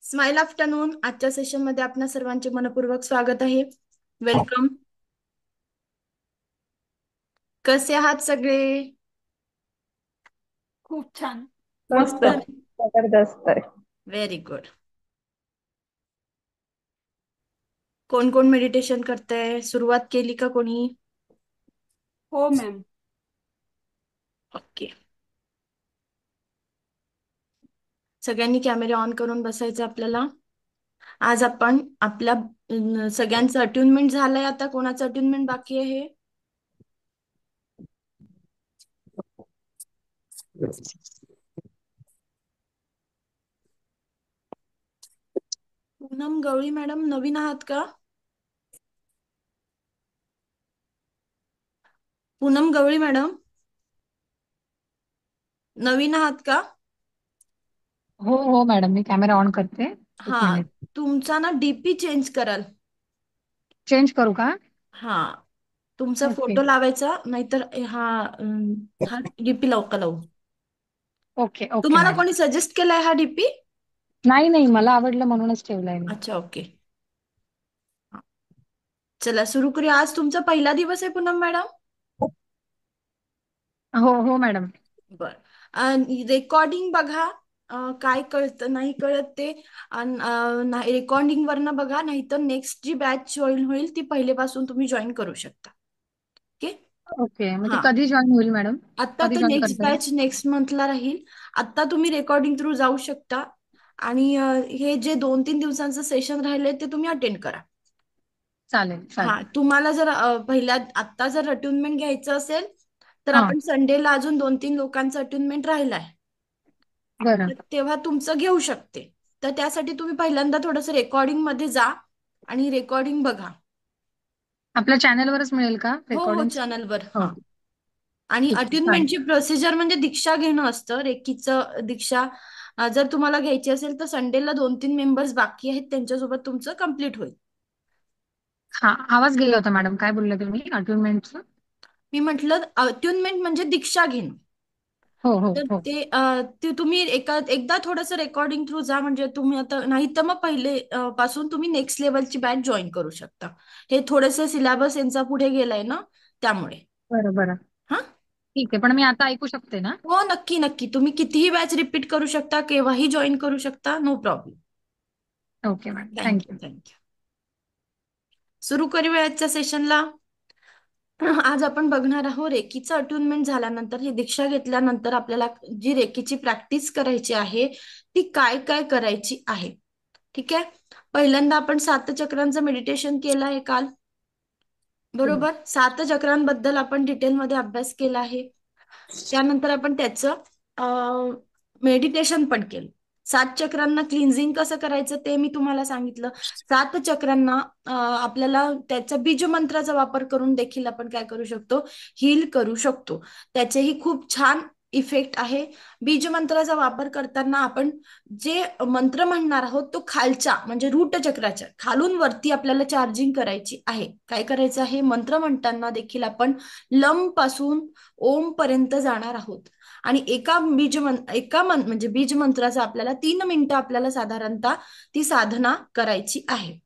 Smile afternoon. आजच्या session मध्ये आपणा सर्वांचे मनपूर्वक स्वागत आहे. वेलकम. कसे आहात सगळे? खूप छान. मस्त. मस्त. जबरदस्त आहे. Very good. कोण कोण मेडिटेशन करतंय? सुरुवात केली का कोणी? हो मॅम. ओके. सगळ्यांनी कॅमेरे ऑन करून बसायचं आपल्याला. आज आपण आपल्या सगळ्यांचं अट्युनमेंट झालंय. आता कोणाचं अट्युनमेंट बाकी आहे? पूनम गवळी मॅडम नवीन आहात का? पूनम गवळी मॅडम नवीन आहात का? हो हो मॅडम, मी कॅमेरा ऑन करते. एक हा. मिनिट. तुमचा ना डीपी चेंज कराल. चेंज करू का? हा. तुमचा ओके फोटो लावायचा, नाहीतर हा डीपी लावू का लावू? ओके ओके तुम्हाला मॅडम. कोणी सजेस्ट केलाय हा डीपी? नाही नाही, मला आवडलं म्हणूनच ठेवलंय मी. अच्छा, ओके. चला सुरू करूया. आज तुमचा पहिला दिवस आहे पूनम मॅडम. हो हो मॅडम. बर. रेकॉर्डिंग बघा. काय कळतं नाही कळत ते रेकॉर्डिंग वरनं बघा, नाहीतर नेक्स्ट जी बॅच जॉईन होईल ती पहिलेपासून तुम्ही जॉईन करू शकता. ओके. ओके, मग ती हा. कधी जॉईन होईल मॅडम? आता कधी तर जॉईन नेक्स्ट करता येईल? बॅच नेक्स्ट मंथला राहील. आता तुम्ही रेकॉर्डिंग थ्रू जाऊ शकता. आणि हे जे 2-3 दिवसांचं सेशन राहिले ते तुम्ही अटेंड करा. चालेल हा. चालेल. तुम्हाला जर आता जर अट्युनमेंट घ्यायचं असेल तर हा. आपण संडेला अजून 2-3 लोकांचं अट्युनमेंट राहिलाय. बरं. तर तेव्हा तुमचं घेऊ शकते. तर त्यासाठी तुम्ही पहिल्यांदा थोडंसं रेकॉर्डिंग मध्ये जा आणि रेकॉर्डिंग बघा. आपल्या चॅनलवरच मिळेल का हो हो, रेकॉर्डिंग? चॅनलवर. हो. हा. आणि ठीक आहे, चालेल. अट्युनमेंटची प्रोसिजर म्हणजे दीक्षा घेणं असतं. रेकीचं दीक्षा जर तुम्हाला घ्यायची असेल तर संडेला 2-3 मेंबर्स बाकी आहेत, त्यांच्यासोबत तुमचं कम्प्लीट होईल. हा, आवाज गेला होता मॅडम, काय बोलले तुम्ही अट्युनमेंटचं? मी म्हटलं अट्युनमेंट म्हणजे दीक्षा घेणं. हो हो तर हो. ते तुम्ही एकदा थोडंसं रेकॉर्डिंग थ्रू जा, म्हणजे तुम्ही आता नाही तर मग पहिले पासून तुम्ही नेक्स्ट लेवलची बॅच जॉईन करू शकता. हे थोडंसं सिलेबस यांचा पुढे गेलाय ना, त्यामुळे. बरं बरं. हा. ठीक आहे, पण मी आता ऐकू शकते ना? हो, नक्की नक्की. तुम्ही कितीही बॅच रिपीट करू शकता, केव्हाही जॉईन करू शकता. No problem. Okay madam, thank you thank you. Thank you. सुरू करूया आजच्या सेशनला. आज आपण बघणार आहोत रेकीचं अट्युनमेंट झाल्यानंतर, ही दीक्षा घेतल्यानंतर आपल्याला जी रेकीची प्रॅक्टिस करायची आहे ती काय काय करायची आहे. ठीक आहे. पहिल्यांदा आपण 7 चक्रांचं मेडिटेशन केलं आहे काल. बरोबर. 7 चक्रांबद्दल आपण डिटेलमध्ये अभ्यास केला आहे. त्यानंतर आपण त्याचं मेडिटेशन पण केलं. 7 चक्रांना क्लिन्झिंग कसं करायचं ते मी तुम्हाला सांगितलं. 7 चक्रांना आपल्याला त्याचा बीज मंत्राचा वापर करून देखील आपण काय करू शकतो, हील करू शकतो. त्याचेही खूप छान इफेक्ट आहे. बीज मंत्राचा वापर करताना आपण जे मंत्र म्हणणार आहोत तो खालच्या म्हणजे रूट चक्राच्या खालून वरती आपल्याला चार्जिंग करायची आहे. काय करायचं आहे, मंत्र म्हणताना देखील आपण लम पासून ओम पर्यंत जाणार आहोत. आणि म्हणजे बीज मंत्राचा आपल्याला 3 मिनिटं आपल्याला साधारणतः ती साधना करायची आहे.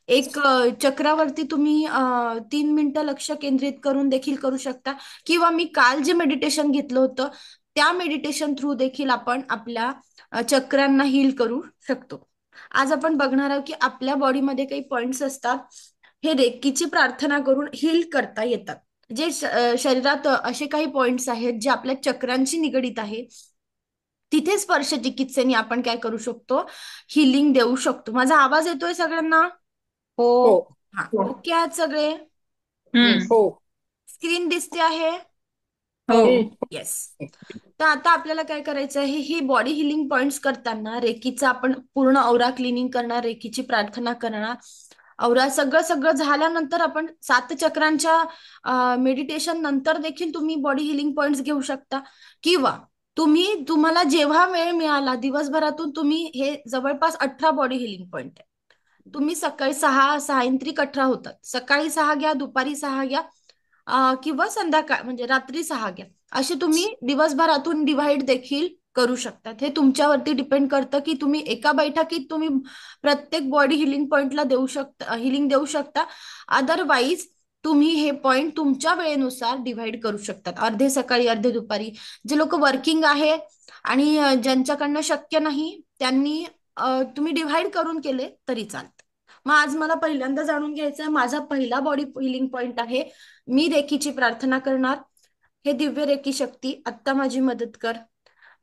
एक चक्रावरती तुम्ही 3 मिनिटं लक्ष केंद्रित करून देखील करू शकता, किंवा मी काल जे मेडिटेशन घेतलं होतं त्या मेडिटेशन थ्रू देखील आपण आपल्या चक्रांना हील करू शकतो. आज आपण बघणार आहोत की आपल्या बॉडीमध्ये काही पॉइंट्स असतात, हे रेकीची प्रार्थना करून हील करता येतात. जे शरीरात असे काही पॉइंट्स आहेत जे आपल्या चक्रांशी निगडीत आहे, तिथे स्पर्श चिकित्सेने आपण काय करू शकतो, हिलिंग देऊ शकतो. माझा आवाज येतोय सगळ्यांना? हो हो. हा. ओके आहेत सगळे? हम्म. हो. स्क्रीन दिसते आहे? हो. येस. तर आता आपल्याला काय करायचं आहे, ही बॉडी हिलिंग पॉइंट्स करताना रेकीचा आपण पूर्ण औरा क्लिनिंग करणार, रेकीची प्रार्थना करणार. औरा सगळं सगळं झाल्यानंतर आपण 7 चक्रांच्या मेडिटेशन नंतर देखील तुम्ही बॉडी हिलिंग पॉइंट्स घेऊ शकता. किंवा तुम्हाला जेव्हा वेळ मिळाला दिवसभरातून, तुम्ही हे जवळपास 18 बॉडी हिलिंग पॉइंट आहे. तुम्ही सकाळी 6 सायंत्रिक 18 होतात. सकाळी 6 घ्या, दुपारी 6 घ्या, किंवा संध्याकाळ म्हणजे रात्री 6 घ्या. असे तुम्ही दिवसभरातून डिव्हाइड देखील करू शकतात. हे तुमच्यावरती डिपेंड करतं की तुम्ही एका बैठकीत तुम्ही प्रत्येक बॉडी हिलिंग पॉइंटला हिलिंग देऊ शकता. अदरवाईज तुम्ही हे पॉइंट तुमच्या वेळेनुसार डिव्हाइड करू शकतात. अर्धे सकाळी, अर्धे दुपारी. जे लोक वर्किंग आहे आणि ज्यांच्याकडनं शक्य नाही त्यांनी तुम्ही डिव्हाइड करून केले तरी चालतं. मग आज मला पहिल्यांदा जाणून घ्यायचं आहे, माझा पहिला बॉडी हिलिंग पॉइंट आहे. मी रेकीची प्रार्थना करणार. हे दिव्य रेकी शक्ती आत्ता माझी मदत कर.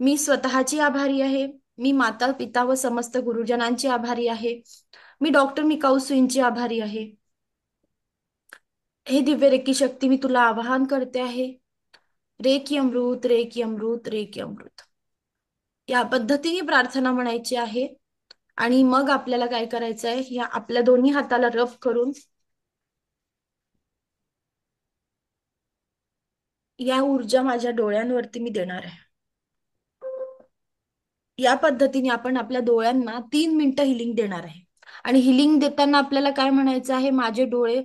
मी स्वतःची आभारी आहे. मी माता पिता व समस्त गुरुजनांची आभारी आहे. मी डॉक्टर मिकाऊ सुईंची आभारी आहे. हे दिव्य रेकी शक्ती मी तुला आवाहन करते आहे. रेकी अमृत, रेकी अमृत, रेकी अमृत. या पद्धतीने प्रार्थना म्हणायची आहे. आणि मग आपल्याला काय करायचं आहे, या आपल्या दोन्ही हाताला रब करून या ऊर्जा माझ्या डोळ्यांवरती मी देणार आहे. या पद्धतीने आपण आपल्या डोळ्यांना 3 मिनिटं हिलिंग देणार आहे. आणि हिलिंग देताना आपल्याला काय म्हणायचं आहे, माझे डोळे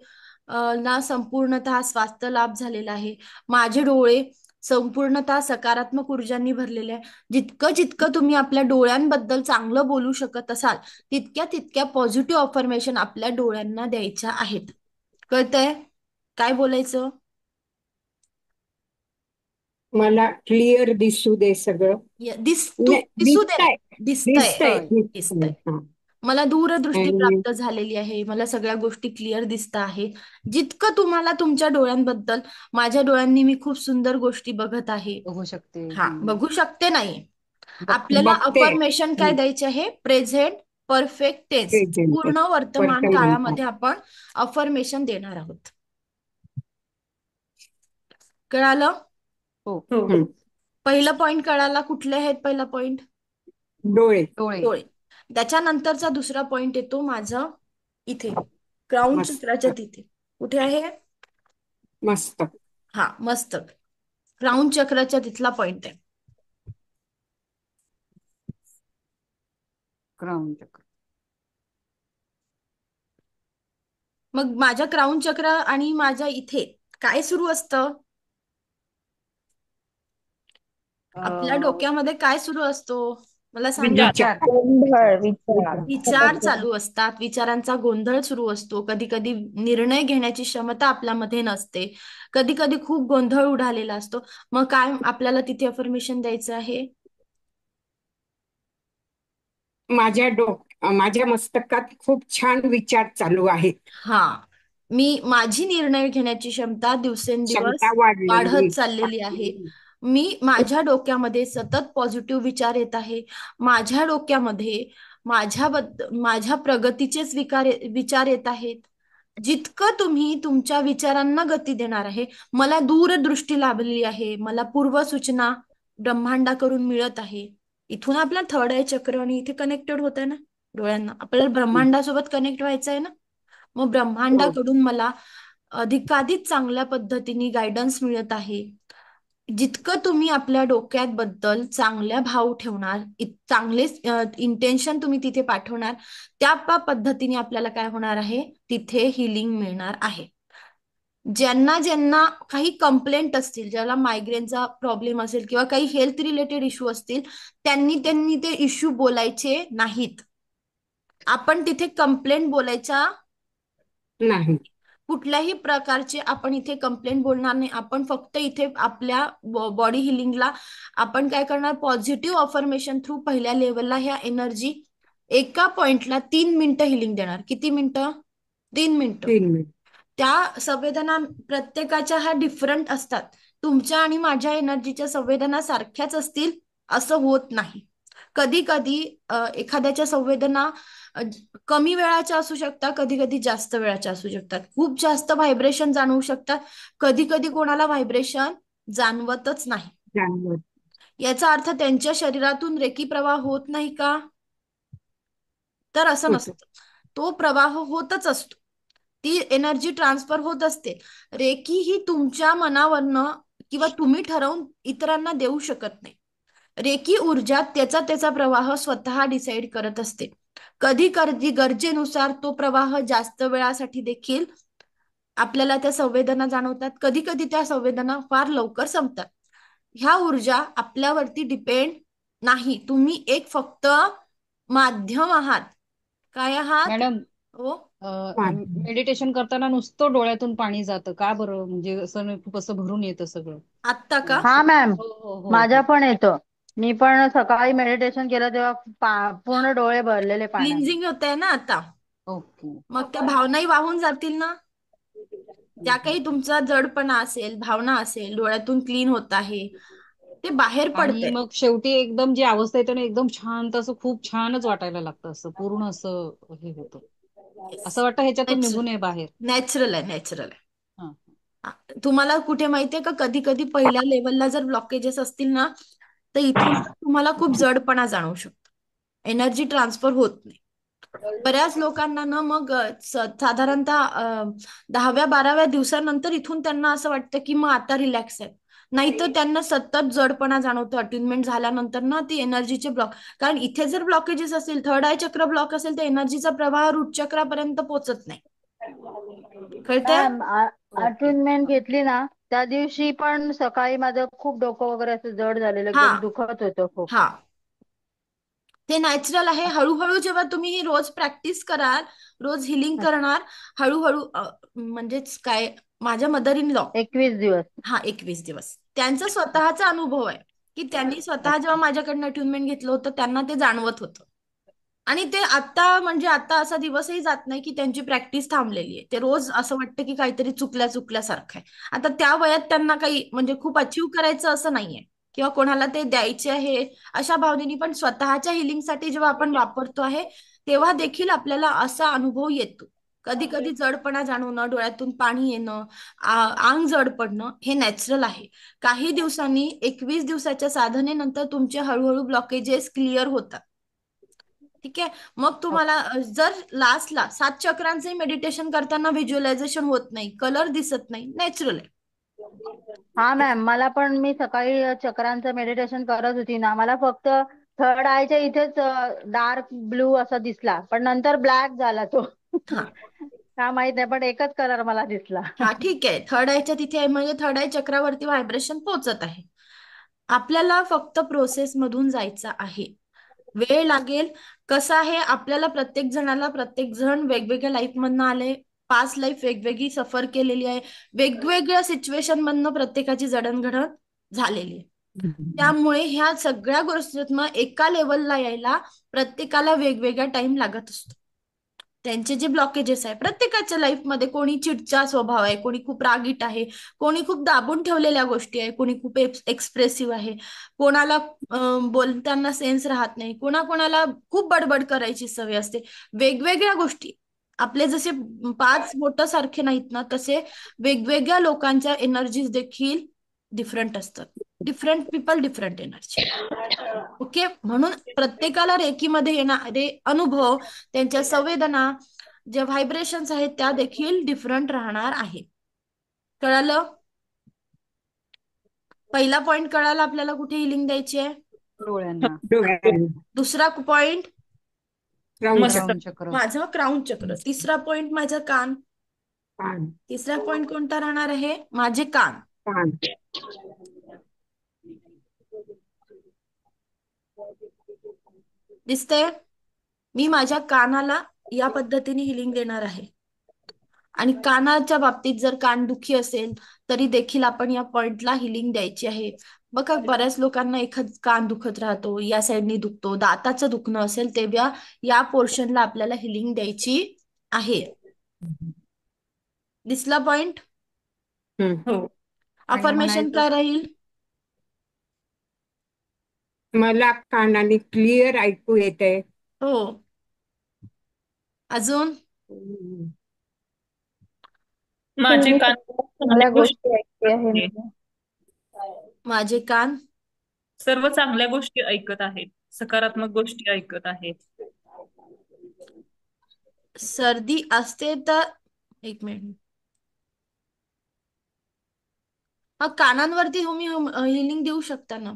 ना संपूर्णतः स्वास्थ्य लाभ झालेला आहे. माझे डोळे संपूर्णतः सकारात्मक ऊर्जांनी भरलेले आहे. जितकं जितकं तुम्ही आपल्या डोळ्यांबद्दल चांगलं बोलू शकत असाल तितक्या तितक्या पॉझिटिव्ह अफर्मेशन आपल्या डोळ्यांना द्यायच्या आहेत. कळतंय काय बोलायचं? मला क्लिअर दिसू दे सगळं. दिसू दे दिसतंय ना. दिसतंय. दिसतंय दिसतंय. हा. मला दूरदृष्टी आणि प्राप्त झालेली आहे. मला सगळ्या गोष्टी क्लिअर दिसत आहे. जितकं तुम्हाला तुमच्या डोळ्यांबद्दल, माझ्या डोळ्यांनी मी खूप सुंदर गोष्टी बघत आहे. बघू शकते. हा, बघू शकते नाही. आपल्याला बघते. अफर्मेशन काय द्यायचे आहे? Present perfect tense, Present. पूर्ण वर्तमान वर्तमान काळामध्ये आपण अफर्मेशन देणार आहोत. कळालं? हो. पहिलं पॉइंट कळाला. कुठले आहेत पहिला पॉइंट? डोळे. डोळे. डोळे. त्याच्यानंतरचा दुसरा पॉइंट येतो माझा इथे क्राऊन मस्तक. चक्राच्या तिथे. कुठे आहे? मस्तक. हा, मस्तक. क्राऊन चक्राच्या तिथला पॉइंट आहे. क्राऊन चक्र. मग माझ्या क्राऊन चक्र आणि माझ्या इथे काय सुरू असतं? आपल्या डोक्यामध्ये काय सुरू असतो मला सांगा. विचार. विचार चालू असतात. विचारांचा गोंधळ सुरू असतो. कधी कधी निर्णय घेण्याची क्षमता आपल्यामध्ये नसते. कधी कधी खूप गोंधळ उडालेला असतो. मग काय आपल्याला तिथे अफर्मेशन द्यायचं आहे? माझ्या मस्तकात खूप छान विचार चालू आहेत. हा, माझी निर्णय घेण्याची क्षमता दिवसेंदिवस क्षमता वाढलेली. वाढत चाललेली आहे. माझ्या डोक्यामध्ये सतत पॉझिटिव्ह विचार येत आहे. माझ्या डोक्यामध्ये माझ्या प्रगतीचेच विचार येत आहेत. जितकं तुम्ही तुमच्या विचारांना गती देणार आहे, मला दूरदृष्टी लाभलेली आहे. मला पूर्वसूचना ब्रह्मांडाकडून मिळत आहे. इथून आपला थर्ड आय चक्र आणि इथे कनेक्टेड होत आहे ना डोळ्यांना. आपल्याला ब्रह्मांडासोबत कनेक्ट व्हायचं आहे ना. मग ब्रह्मांडाकडून मला अधिकाधिक चांगल्या पद्धतीने गायडन्स मिळत आहे. जितकं तुम्ही आपल्या डोक्यात बद्दल चांगल्या भाव ठेवणार, चांगले इंटेन्शन तुम्ही तिथे पाठवणार, त्या पद्धतीने आपल्याला काय होणार आहे, तिथे हिलिंग मिळणार आहे. ज्यांना ज्यांना काही कंप्लेंट असतील, ज्याला मायग्रेनचा प्रॉब्लेम असेल किंवा काही हेल्थ रिलेटेड इश्यू असतील, त्यांनी ते इश्यू बोलायचे नाहीत. आपण तिथे कंप्लेंट बोलायचा नाही. कुठल्याही प्रकारचे आपण इथे कंप्लेंट बोलणार नाही. आपण फक्त इथे आपल्या बॉडी हिलिंगला आपण काय करणार, पॉझिटिव्ह अफर्मेशन थ्रू पहिल्या लेवलला ह्या एनर्जी एका पॉइंटला 3 मिनिटं हिलिंग देणार. किती मिनिटं? 3 मिनिटं. 3 मिनिट. त्या संवेदना प्रत्येकाच्या ह्या डिफरंट असतात. तुमच्या आणि माझ्या एनर्जीच्या संवेदना सारख्याच असतील असं होत नाही. कधी कधी एखाद्याच्या संवेदना कमी वेळाच्या असू शकतात, कधी कधी जास्त वेळाच्या असू शकतात. खूप जास्त व्हायब्रेशन जाणवू शकतात, कधी कधी कोणाला व्हायब्रेशन जाणवतच नाही. जाणवत. याचा अर्थ त्यांच्या शरीरातून रेकी प्रवाह होत नाही का? तर असं होतं. नसतं. तो प्रवाह होतच असतो. ती एनर्जी ट्रान्सफर होत असते. रेकी ही तुमच्या मनावरनं किंवा तुम्ही ठरवून इतरांना देऊ शकत नाही. रेकी ऊर्जा त्याचा प्रवाह स्वतः डिसाईड करत असते. कधी कधी गरजेनुसार तो प्रवाह जास्त वेळासाठी देखील आपल्याला त्या संवेदना जाणवतात. कधी कधी त्या संवेदना फार लवकर संपतात. ह्या ऊर्जा आपल्यावरती डिपेंड नाही, तुम्ही एक फक्त माध्यम आहात. काय आहात? मॅडम, हो. माध्यम. मेडिटेशन करताना नुसतं डोळ्यातून पाणी जातं का बरं? म्हणजे असं खूप असं भरून येतं सगळं. आत्ता का? हा मॅम, हो हो हो माझ्या हो. पण येतं. मी पण सकाळी मेडिटेशन केलं तेव्हा पूर्ण डोळे भरलेले पाण्याने. क्लिन्झिंग होत आहे ना आता. ओके. मग त्या भावनाही वाहून जातील ना. ज्या काही तुमचा जडपणा असेल, भावना असेल, डोळ्यातून क्लीन होत आहे, ते बाहेर आणि पडतंय. मग शेवटी एकदम जी अवस्था येते ना, एकदम शांत असं खूप छानच वाटायला लागतं, असं पूर्ण असं हे होतं. असं वाटतं ह्याच्यातून निघू नये बाहेर. नॅचरल आहे, नॅचरल आहे. हा. तुम्हाला कुठे माहितीये का, कधी कधी पहिल्या लेवलला जर ब्लॉकेजेस असतील ना, तर इथून तुम्हाला खूप जडपणा जाणवू शकतो. एनर्जी ट्रान्सफर होत नाही. बऱ्याच लोकांना ना मग साधारणतः 10व्या-12व्या दिवसानंतर इथून त्यांना असं वाटतं की मग आता रिलॅक्स आहे. नाहीतर त्यांना सतत जडपणा जाणवतो अट्युनमेंट झाल्यानंतर ना, ती एनर्जीचे ब्लॉक. कारण इथे जर ब्लॉकेजेस असेल, थर्ड आय चक्र ब्लॉक असेल, तर एनर्जीचा प्रवाह रूट चक्रापर्यंत पोहोचत नाही. कळतंय? Ma'am, okay. अटूनमेंट घेतली ना त्या दिवशी पण सकाळी माझं खूप डोकं वगैरे असं जड झालेलं, हा, एकदम दुखत होतं खूप. हा. ते नॅचरल आहे. हळूहळू जेव्हा तुम्ही ही रोज प्रॅक्टिस कराल, रोज हिलिंग करणार, हळूहळू म्हणजेच काय, माझ्या मदर इन लॉ, 21 दिवस. हा 21 दिवस त्यांचा स्वतःचा अनुभव आहे की त्यांनी स्वतः जेव्हा माझ्याकडनं अट्युनमेंट घेतलं होतं, त्यांना ते जाणवत होतं. आणि ते आता, म्हणजे आता असा दिवसही जात नाही की त्यांची प्रॅक्टिस थांबलेली आहे. ते रोज असं वाटतं की काहीतरी चुकल्या चुकल्यासारखं आहे. आता त्या वयात त्यांना काही म्हणजे खूप अचीव करायचं असं नाहीये, किंवा कोणाला ते द्यायचे आहे अशा भावनेनी, पण स्वतःच्या हिलिंगसाठी जेव्हा आपण वापरतो आहे, तेव्हा देखील आपल्याला असा अनुभव येतो. कधी कधी जडपणा जाणवणं, डोळ्यातून पाणी येणं, अंग जड पडणं, हे नॅचरल आहे. काही दिवसांनी, 21 दिवसाच्या साधनेनंतर तुमचे हळूहळू ब्लॉकेजेस क्लिअर होतात. ठीक आहे. मग तुम्हाला जर लास्टला 7 चक्रांचे मेडिटेशन करताना व्हिज्युअलायझेशन होत नाही, कलर दिसत नाही, नॅचरल आहे. हा मॅम, मला पण मी सकाळी चक्रांचं मेडिटेशन करत होती ना, मला फक्त थर्ड आयच्या इथेच डार्क ब्लू असा दिसला, पण नंतर ब्लॅक झाला तो. हा, का माहित नाही, पण एकच कलर मला दिसला. हा, ठीक आहे. थर्ड आयच्या तिथे आहे म्हणजे थर्ड आय चक्रावरती व्हायब्रेशन पोहोचत आहे. आपल्याला फक्त प्रोसेस मधून जायचं आहे. वेळ लागेल. कसं आहे, आपल्याला प्रत्येक जणाला, प्रत्येक जण वेगवेगळ्या लाईफ मधनं आले, पास्ट लाईफ वेगवेगळी सफर केलेली आहे, वेगवेगळ्या सिच्युएशन मधनं प्रत्येकाची जडणघडण झालेली आहे. त्यामुळे ह्या सगळ्या गोष्टीतनं एका लेवलला यायला प्रत्येकाला वेगवेगळा टाइम लागत असतो. त्यांचे जे ब्लॉकेजेस आहे, प्रत्येकाच्या लाईफमध्ये कोणी चिडचा स्वभाव आहे, कोणी खूप रागीट आहे, कोणी खूप दाबून ठेवलेल्या गोष्टी आहे, कोणी खूप एक्सप्रेसिव्ह आहे, कोणाला बोलताना सेन्स राहत नाही, कोणाकोणाला खूप बडबड करायची सवय असते. वेगवेगळ्या गोष्टी. आपले जसे 5 बोटं सारखे नाहीत ना, तसे वेगवेगळ्या लोकांच्या एनर्जीज देखील डिफरंट असतात. Different people, different energy. Okay. म्हणून प्रत्येकाला रेकीमध्ये येणारे अनुभव, त्यांच्या संवेदना, ज्या व्हायब्रेशन्स आहेत, त्या देखील डिफरंट राहणार आहे. कळालं? पहिला पॉइंट कळाला आपल्याला, कुठे हिलिंग द्यायची आहे. डोळ्यांना. डोळ्यांना. दुसरा पॉइंट क्राऊन मस्त. क्राऊन चक्र. माझा क्राऊन चक्र. तिसरा पॉइंट माझा कान. कान. तिसरा पॉइंट कोणता राहणार आहे? माझे कान. कान. दिसतंय? मी माझ्या कानाला या पद्धतीने हिलिंग देणार आहे. आणि कानाच्या बाबतीत जर कान दुखी असेल, तरी देखील आपण या पॉइंटला हिलिंग द्यायची आहे. बघा, बऱ्याच लोकांना एखाद कान दुखत राहतो, या साईडनी दुखतो, दाताचं दुखणं असेल, तेव्हा या पोर्शनला आपल्याला हिलिंग द्यायची आहे. दिसला पॉइंट? हो. आणि अफर्मेशन म्हणायचं काय राहील? मला कानाने क्लिअर ऐकू येते. हो. अजून? माझे कान चांगल्या गोष्टी ऐकत आहे. माझे कान सर्व चांगल्या गोष्टी ऐकत आहेत. सकारात्मक गोष्टी ऐकत आहेत. सर्दी असते तर, एक मिनिट. मग कानांवरती तुम्ही हिलिंग देऊ शकता ना.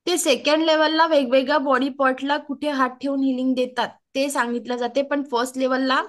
ते सेकंड लेवलला वेगवेगळ्या बॉडी पार्टला कुठे हात ठेवून हिलिंग देतात ते सांगितलं जाते, पण फर्स्ट लेवलला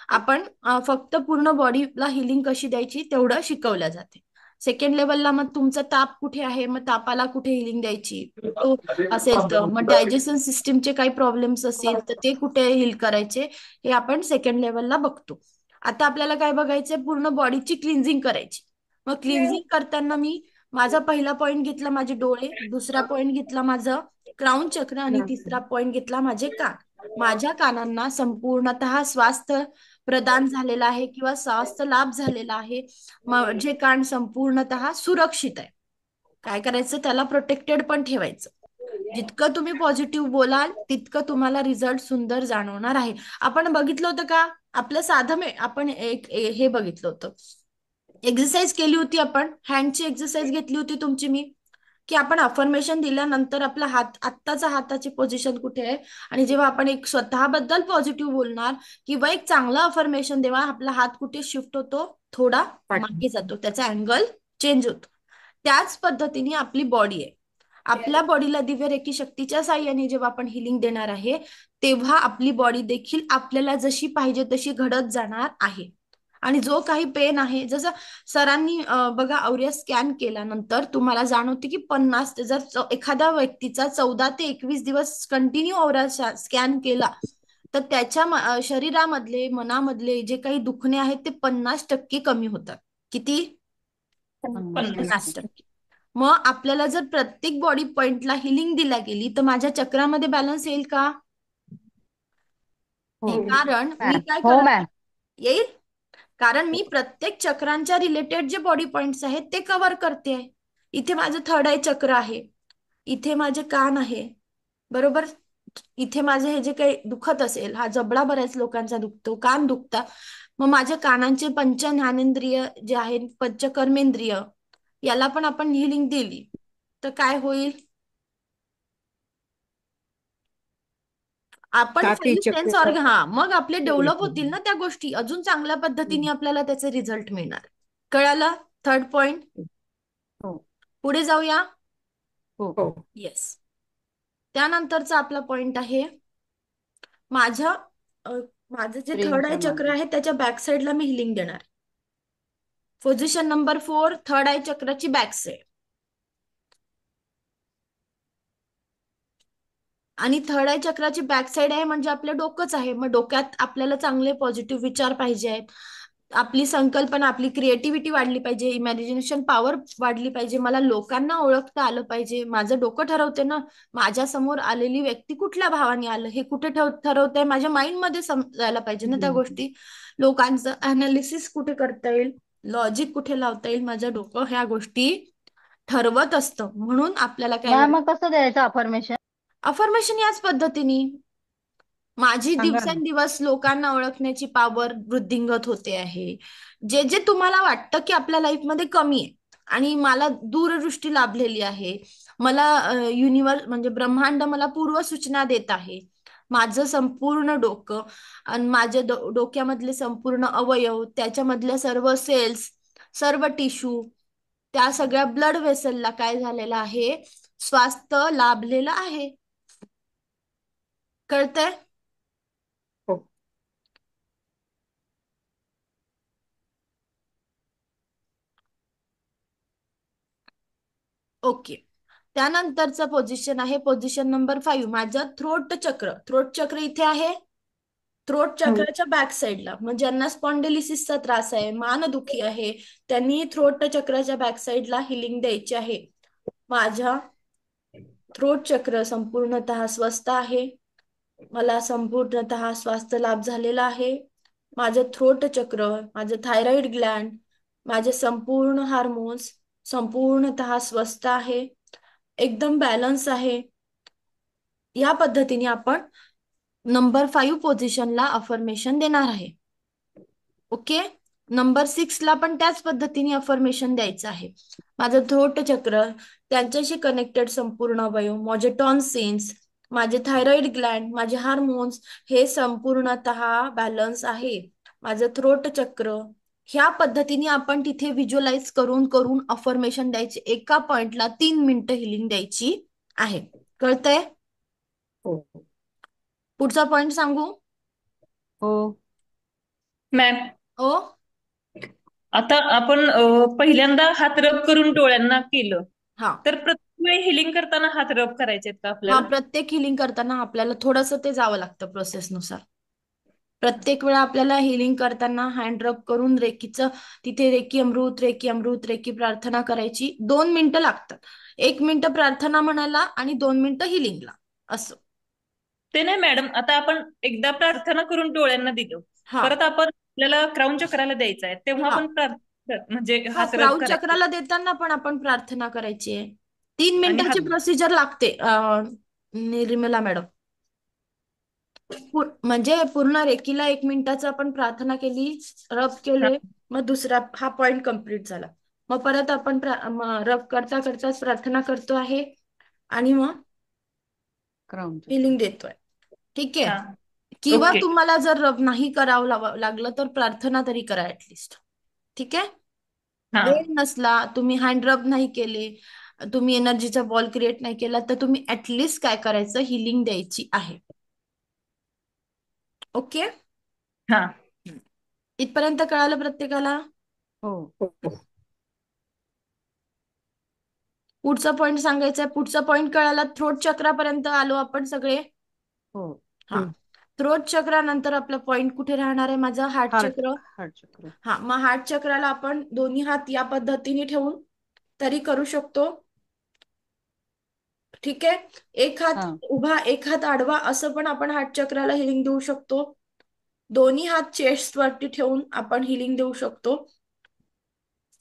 आपण फक्त पूर्ण बॉडीला हिलिंग कशी द्यायची तेवढं शिकवलं जाते. सेकंड लेवलला मग तुमचा ताप कुठे आहे, मग तापाला कुठे हिलिंग द्यायची तो असेल तर, मग डायजेशन सिस्टीमचे काही प्रॉब्लेम्स असेल तर ते कुठे हिल करायचे हे आपण सेकंड लेवलला बघतो. आता आपल्याला काय बघायचंय, पूर्ण बॉडीची क्लिन्झिंग करायची. मग क्लिन्झिंग करताना मी माझा पहिला पॉइंट घेतला माझे डोळे, दुसरा पॉइंट घेतला माझं क्राउन चक्र आणि तिसरा पॉइंट घेतला माझे कान. माझ्या कानांना संपूर्णतः स्वास्थ्य प्रदान झालेला आहे किंवा स्वास्थ्य लाभ झालेला आहे. माझे कान संपूर्णतः सुरक्षित आहे. काय करायचं, त्याला प्रोटेक्टेड पण ठेवायचं. जितकं तुम्ही पॉझिटिव्ह बोलाल तितकं तुम्हाला रिझल्ट सुंदर जाणवणार आहे. आपण बघितलं होतं का, आपलं साधं आपण हे बघितलं होतं, एक्सरसाइज केली होती आपण, हँडची एक्सरसाइज घेतली होती तुमची मी, की आपण अफर्मेशन दिल्यानंतर आपला हात, आत्ताचा हाताची पोझिशन कुठे आहे, आणि जेव्हा आपण एक स्वतःबद्दल पॉझिटिव्ह बोलणार किंवा एक चांगला अफर्मेशन देवा, आपला हात कुठे शिफ्ट होतो, थोडा मागे जातो, त्याचा अँगल चेंज होतो. त्याच पद्धतीने आपली बॉडी आहे. आपल्या बॉडीला दिव्य रेकी शक्तीच्या साह्याने जेव्हा आपण हिलिंग देणार आहे तेव्हा आपली बॉडी देखील आपल्याला जशी पाहिजे तशी घडत जाणार आहे. आणि जो काही पेन आहे, जसं सरांनी बघा और्या स्कॅन केल्यानंतर तुम्हाला जाणवते की 50, जर एखाद्या व्यक्तीचा 14 ते 21 दिवस कंटिन्यू और्या स्कॅन केला तर त्याच्या शरीरामधले, मनामधले जे काही दुखणे आहेत ते 50% कमी होतात. किती? 50%. मग आपल्याला जर प्रत्येक बॉडी पॉइंटला हिलिंग दिल्या गेली तर माझ्या चक्रामध्ये बॅलन्स येईल का? कारण मी काय हो करत मॅम. येईल, कारण मी प्रत्येक चक्रांच्या रिलेटेड जे बॉडी पॉइंट्स आहेत ते कव्हर करते. इथे माझं थर्ड आय चक्र आहे, इथे माझे कान आहे, बरोबर, इथे माझे हे जे काही दुखत असेल, हा जबडा बऱ्याच लोकांचा दुखतो, कान दुखता, मग माझ्या कानांचे पंच ज्ञानेंद्रिय जे आहेत, पंचकर्मेंद्रिय, याला पण आपण हिलिंग दिली तर काय होईल, आपण सातही फाईव्ह सेन्स चक्र ऑर्गन, मग आपले डेव्हलप होतील ना त्या गोष्टी, अजून चांगल्या पद्धतीने आपल्याला त्याचे रिझल्ट मिळणार. कळालं? Third point. हो. पुढे जाऊया. हो. येस. त्यानंतरचा आपला पॉइंट आहे माझं जे थर्ड आय चक्र आहे त्याच्या बॅक साइडला मी हिलिंग देणार. पोझिशन नंबर 4, थर्ड आय चक्राची बॅक साइड. आणि थर्ड आय चक्राची बॅक साइड आहे म्हणजे आपलं डोकंच आहे. मग डोक्यात आपल्याला चांगले पॉझिटिव्ह विचार पाहिजे आहेत, आपली संकल्पना, आपली क्रिएटिव्हिटी वाढली पाहिजे, इमॅजिनेशन पॉवर वाढली पाहिजे, मला लोकांना ओळखता आलं पाहिजे. माझं डोकं ठरवते ना माझ्या समोर आलेली व्यक्ती कुठल्या भावाने आलं, हे कुठे ठरवतंय, माझ्या माइंड मध्ये समजायला पाहिजे ना त्या गोष्टी. लोकांचं अनालिसिस कुठे करता येईल, लॉजिक कुठे लावता येईल, माझं डोकं ह्या गोष्टी ठरवत असतं. म्हणून आपल्याला काय मॅम मग कसं द्यायचं अफर्मेशन? अफर्मेशन याच पद्धतीने, माझी सांगा ना. दिवसेंदिवस लोकांना ओळखण्याची पॉवर वृद्धिंगत होते आहे. जे जे तुम्हाला वाटतं की आपल्या लाईफमध्ये कमी आहे आणि मला दूरदृष्टी लाभलेली आहे, मला युनिवर्स म्हणजे ब्रह्मांड मला पूर्व सूचना देत आहे, माझं संपूर्ण डोकं आणि माझ्या डोक्यामधले संपूर्ण अवयव, त्याच्यामधल्या सर्व सेल्स, सर्व टिश्यू, त्या सगळ्या ब्लड वेसलला काय झालेलं आहे, स्वास्थ्य लाभलेलं आहे. कळतंय? हो. ओके. त्यानंतरचं पोझिशन आहे पोझिशन नंबर 5, माझं थ्रोट चक्र. थ्रोट चक्र इथे आहे, थ्रोट चक्राच्या बॅक साइडला. मग ज्यांना स्पॉन्डिलिसिसचा त्रास आहे, मानदुखी आहे, त्यांनी थ्रोट चक्राच्या बॅक साइडला हिलिंग द्यायची आहे. माझा थ्रोट चक्र संपूर्णतः स्वस्थ आहे, मला संपूर्णतः स्वास्थ्य लाभ झालेला आहे. माझं थ्रोट चक्र, माझं थायरॉइड ग्लँड, माझे संपूर्ण हार्मोन्स संपूर्णतः स्वस्थ आहे, एकदम बॅलन्स आहे. या पद्धतीने आपण नंबर 5 पोझिशनला अफर्मेशन देणार आहे. ओके. नंबर 6 ला पण त्याच पद्धतीने अफर्मेशन द्यायचं आहे. माझं थ्रोट चक्र, त्यांच्याशी कनेक्टेड संपूर्ण अवयव, माझे टॉन्सिल्स, माझे थायरॉइड ग्लँड, माझे हार्मोन्स हे संपूर्णतः बॅलन्स आहे. माझं थ्रोट चक्र, ह्या पद्धतीने आपण तिथे व्हिज्युअलाइज करून करून अफर्मेशन द्यायचे. एका पॉइंटला 3 मिनिटं हिलिंग द्यायची आहे. कळतंय? हो. पुढचा पॉइंट सांगू? हो मॅम ओ आता आपण पहिल्यांदा हात रब करून डोळ्यांना केलं, हा तर प्रत्येक वेळी हिलिंग करताना हात रब करायचे का हा, आपल्याला? प्रत्येक हिलिंग करताना आपल्याला थोडंसं ते जावं लागतं प्रोसेसनुसार. प्रत्येक वेळा आपल्याला हिलिंग करताना हँड रब करून रेकीचं तिथे रेकी अमृत रेकी अमृत रेकी प्रार्थना करायची. 2 मिनिटं लागतात. 1 मिनिट प्रार्थना म्हणायला आणि 2 मिनिटं हिलिंगला, असं. ते नाही मॅडम, आता आपण एकदा प्रार्थना करून डोळ्यांना दिलं, हा परत आपण आपल्याला क्राऊन चक्राला द्यायचं आहे, तेव्हा हा आपण म्हणजे हा, हात रब क्राऊन करायचे चक्राला देताना पण आपण प्रार्थना करायची आहे. 3 आणि मिनिटाची हात प्रोसिजर लागते निर्मला मॅडम. म्हणजे पूर्ण रेकीला 1 मिनिटाचं आपण प्रार्थना केली, रब हा, केले, मग दुसरा हा पॉइंट कम्प्लीट झाला. मग परत आपण रब करता करताच प्रार्थना करतो आहे आणि मग क्राऊन चक्र. हिलिंग देतोय. ठीक हा. आहे. किंवा ओके. तुम्हाला जर रब नाही करावं लागलं तर प्रार्थना तरी करा ऍटलिस्ट. ठीक आहे. हा. वेळ नसला, तुम्ही हँड रब नाही केले, तुम्ही एनर्जीचा बॉल क्रिएट नाही केला, तर तुम्ही ऍटलिस्ट काय करायचं, हिलिंग द्यायची आहे. ओके. हा. इथपर्यंत कळालं प्रत्येकाला? हो. पुढचा पॉइंट सांगायचा आहे. पुढचा पॉइंट कळाला. थ्रोट चक्रापर्यंत आलो आपण सगळे. हो. हा, थ्रोट चक्रानंतर आपला पॉइंट कुठे राहणार आहे माझा? हार्ट हार्ट चक्र. हार्ट चक्र. हा, मग हार्ट चक्राला आपण दोन्ही हात या पद्धतीने ठेवून तरी करू शकतो. ठीक आहे. एक हात हा. उभा, एक हात आडवा, असं पण आपण हार्ट चक्राला हिलिंग देऊ शकतो. दोन्ही हात चेस्ट वरती ठेवून आपण हिलिंग देऊ शकतो.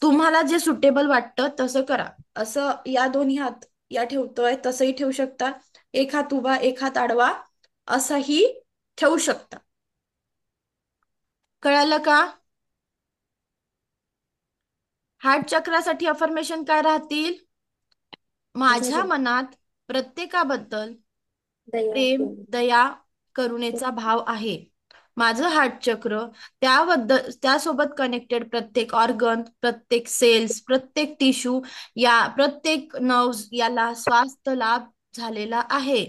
तुम्हाला जे सुटेबल वाटतं तसं करा. असं या दोन्ही हात या ठेवतोय तसंही ठेवू शकता. एक हात उभा, एक हात आडवा, असाही ठेवू शकता. कळालं का? हार्ट चक्रासाठी अफर्मेशन काय राहतील? माझ्या मनात प्रत्येकाबद्दल प्रेम, दया, करुणेचा भाव आहे. माझं हार्ट चक्र त्याबद्दल, त्यासोबत कनेक्टेड प्रत्येक ऑर्गन, प्रत्येक सेल्स, प्रत्येक टिश्यू, या प्रत्येक नर्व्स याला स्वास्थ्य लाभ झालेला आहे.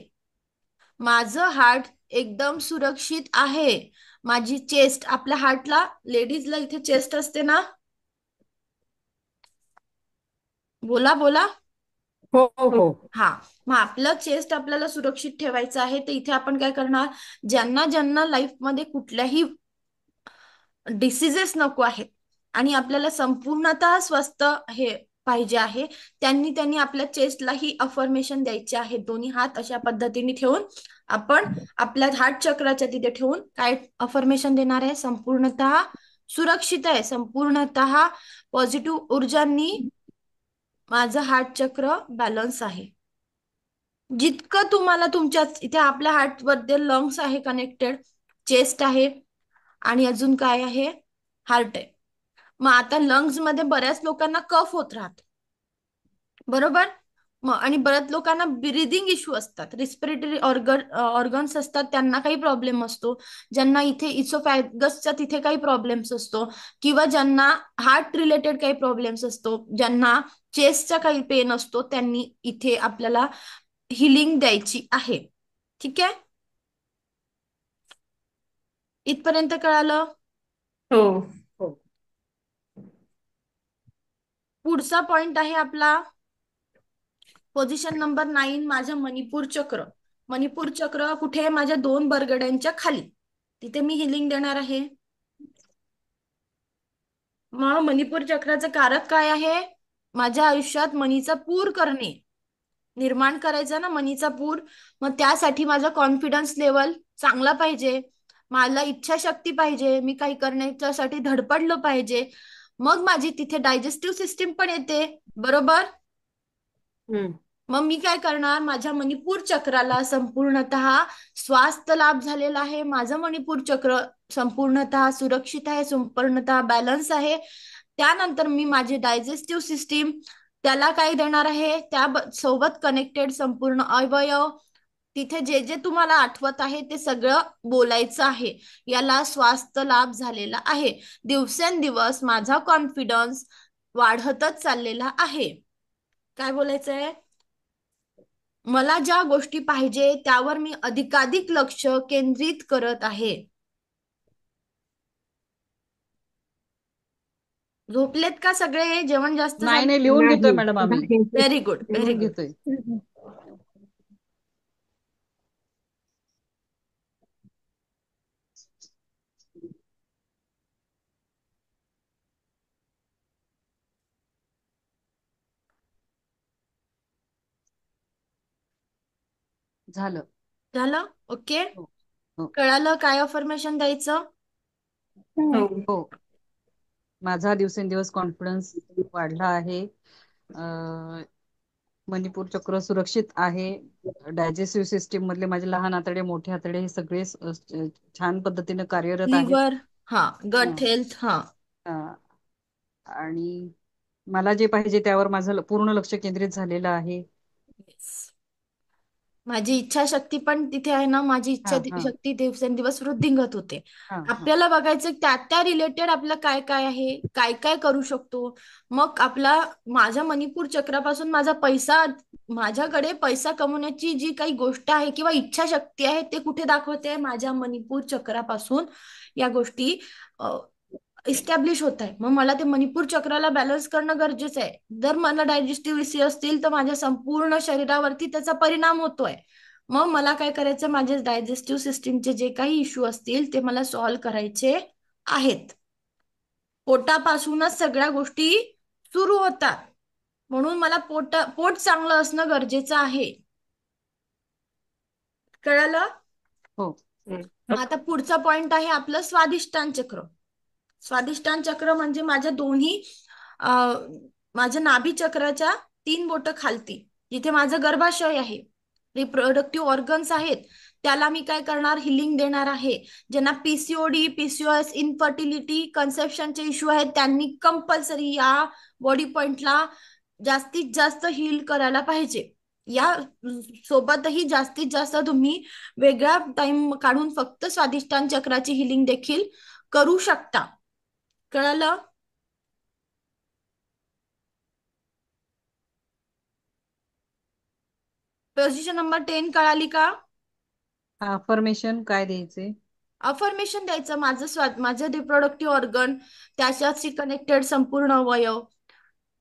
माझं हार्ट एकदम सुरक्षित आहे. माझी चेस्ट, आपल्या हार्टला, लेडीजला इथे चेस्ट असते ना, बोला बोला. हो हो. हा, मग आपलं चेस्ट आपल्याला सुरक्षित ठेवायचं आहे. तर इथे आपण काय करणार, ज्यांना ज्यांना लाईफमध्ये कुठल्याही डिसिजेस नको आहेत आणि आपल्याला संपूर्णतः स्वस्थ हे पाहिजे आहे, त्यांनी त्यांनी आपल्या चेस्टला ही अफर्मेशन द्यायची आहे. दोन्ही हात अशा पद्धतीने ठेवून आपण आपल्या हार्ट चक्राच्या तिथे ठेवून काय अफर्मेशन देणार आहे? संपूर्णतः सुरक्षित आहे, संपूर्णतः पॉझिटिव्ह ऊर्जांनी माझं हार्ट चक्र बॅलन्स आहे. जितकं तुम्हाला तुमच्या इथे आपल्या हार्ट मध्ये लंग्स आहे कनेक्टेड, चेस्ट आहे आणि अजून काय आहे? हार्ट आहे. मग आता लंग्स मध्ये बऱ्याच लोकांना कफ होत राहतो, बरोबर? मग आणि बऱ्याच लोकांना ब्रीदिंग इश्यू असतात, रिस्पिरेटरी ऑर्गन्स असतात, त्यांना काही प्रॉब्लेम असतो. ज्यांना इथे इसोफॅगसच्या तिथे काही प्रॉब्लेम्स असतो, किंवा ज्यांना हार्ट रिलेटेड काही प्रॉब्लेम्स असतो, ज्यांना चेस्टचा काही पेन असतो, त्यांनी इथे आपल्याला हिलिंग द्यायची आहे. ठीक आहे. इथपर्यंत कळालं? हो. पुढचा पॉइंट आहे आपला पोझिशन नंबर 9, माझं मणिपूर चक्र. मणिपूर चक्र कुठे आहे? माझ्या 2 बरगड्यांच्या खाली, तिथे मी हिलिंग देणार आहे. मग मणिपूर चक्राचं कारक काय आहे? माझ्या आयुष्यात मनीचा पूर करणे, निर्माण करायचा ना मनीचा पूर. मग त्यासाठी माझा कॉन्फिडन्स लेवल चांगला पाहिजे, मला इच्छाशक्ती पाहिजे, मी काही करण्यासाठी धडपडलं पाहिजे. मग माझी तिथे डायजेस्टिव्ह सिस्टीम पण येते, बरोबर? मग मी काय करणार, माझ्या मणिपूर चक्राला संपूर्णतः स्वास्थ्य लाभ झालेला आहे. माझं मणिपूर चक्र संपूर्णतः सुरक्षित आहे, संपूर्णतः बॅलन्स आहे. त्यानंतर मी माझी डायजेस्टिव्ह सिस्टीम, त्याला काय देणार आहे? त्या सोबत कनेक्टेड संपूर्ण अवयव, तिथे जे जे तुम्हाला आठवत आहे ते सगळं बोलायचं आहे. याला स्वास्थ्य लाभ झालेला आहे. दिवसेंदिवस माझा कॉन्फिडन्स वाढतच चाललेला आहे. काय बोलायचंय? मला ज्या गोष्टी पाहिजे त्यावर मी अधिकाधिक लक्ष केंद्रित करत आहे. झोपलेत का सगळे? जेवण जास्त नाही झालं? नाही, लिहून घेतोय नाही मॅडम आम्ही, व्हेरी गुड, व्हेरी लिहून गुड. घेतोय. झालं. झालं? ओके. हो हो कळालं काय अफर्मेशन द्यायचं? हो. हो. माझा दिवसेंदिवस कॉन्फिडन्स वाढला आहे. मणिपूर चक्र सुरक्षित आहे. डायजेस्टिव्ह सिस्टीम मधले माझे लहान आतडे, मोठे आतडे हे सगळे छान पद्धतीने कार्यरत आहेत. लिव्हर, हा, गट हेल्थ, हा. अं, आणि मला जे पाहिजे त्यावर माझं पूर्ण लक्ष केंद्रित झालेलं आहे. Yes. माझी इच्छाशक्ती पण तिथे आहे ना, माझी हा हा इच्छाशक्ती दिवसेंदिवस वृद्धिंगत होते. हा हा आपल्याला बघायचं त्या रिलेटेड आपलं काय काय आहे, काय काय करू शकतो. मग माझ्या मणिपूर चक्रापासून माझ्याकडे पैसा कमवण्याची जी काही गोष्ट आहे किंवा इच्छाशक्ती आहे ते कुठे दाखवते? माझ्या मणिपूर चक्रापासून या गोष्टी इस्टॅब्लिश होत आहे. मग मला ते मणिपूर चक्राला बॅलन्स करणं गरजेचं आहे. जर मला डायजेस्टिव्ह इश्यू असतील तर माझ्या संपूर्ण शरीरावरती त्याचा परिणाम होतोय. मग मला काय करायचं? माझे डायजेस्टिव्ह सिस्टीमचे जे काही इश्यू असतील ते मला सॉल्व्ह करायचे आहेत. पोटापासूनच सगळ्या गोष्टी सुरू होतात. म्हणून मला पोट चांगलं असणं गरजेचं आहे. कळालं? हो. आता पुढचा पॉइंट आहे आपलं स्वादिष्टान चक्र. स्वादिष्टान चक्र म्हणजे माझ्या नाभी चक्राच्या 3 बोटं खालती, जिथे माझं गर्भाशय आहे, रिप्रोडक्टिव्ह ऑर्गन्स आहेत, त्याला मी काय करणार? हिलिंग देणार आहे. ज्यांना पीसीओडी, पीसीओएस, इनफर्टिलिटी, कन्सेप्शनचे इश्यू आहेत त्यांनी कंपल्सरी या बॉडी पॉइंटला जास्तीत जास्त हील करायला पाहिजे. या सोबतही जास्तीत जास्त तुम्ही वेगळा टाइम काढून फक्त स्वादिष्टान चक्राची हिलिंग देखील करू शकता. कळलं? पोझिशन नंबर 10 कळाली का? अफर्मेशन काय द्यायचे? अफर्मेशन द्यायचं, माझं रिप्रोडक्टिव्ह ऑर्गन, त्याच्याशी कनेक्टेड संपूर्ण अवयव,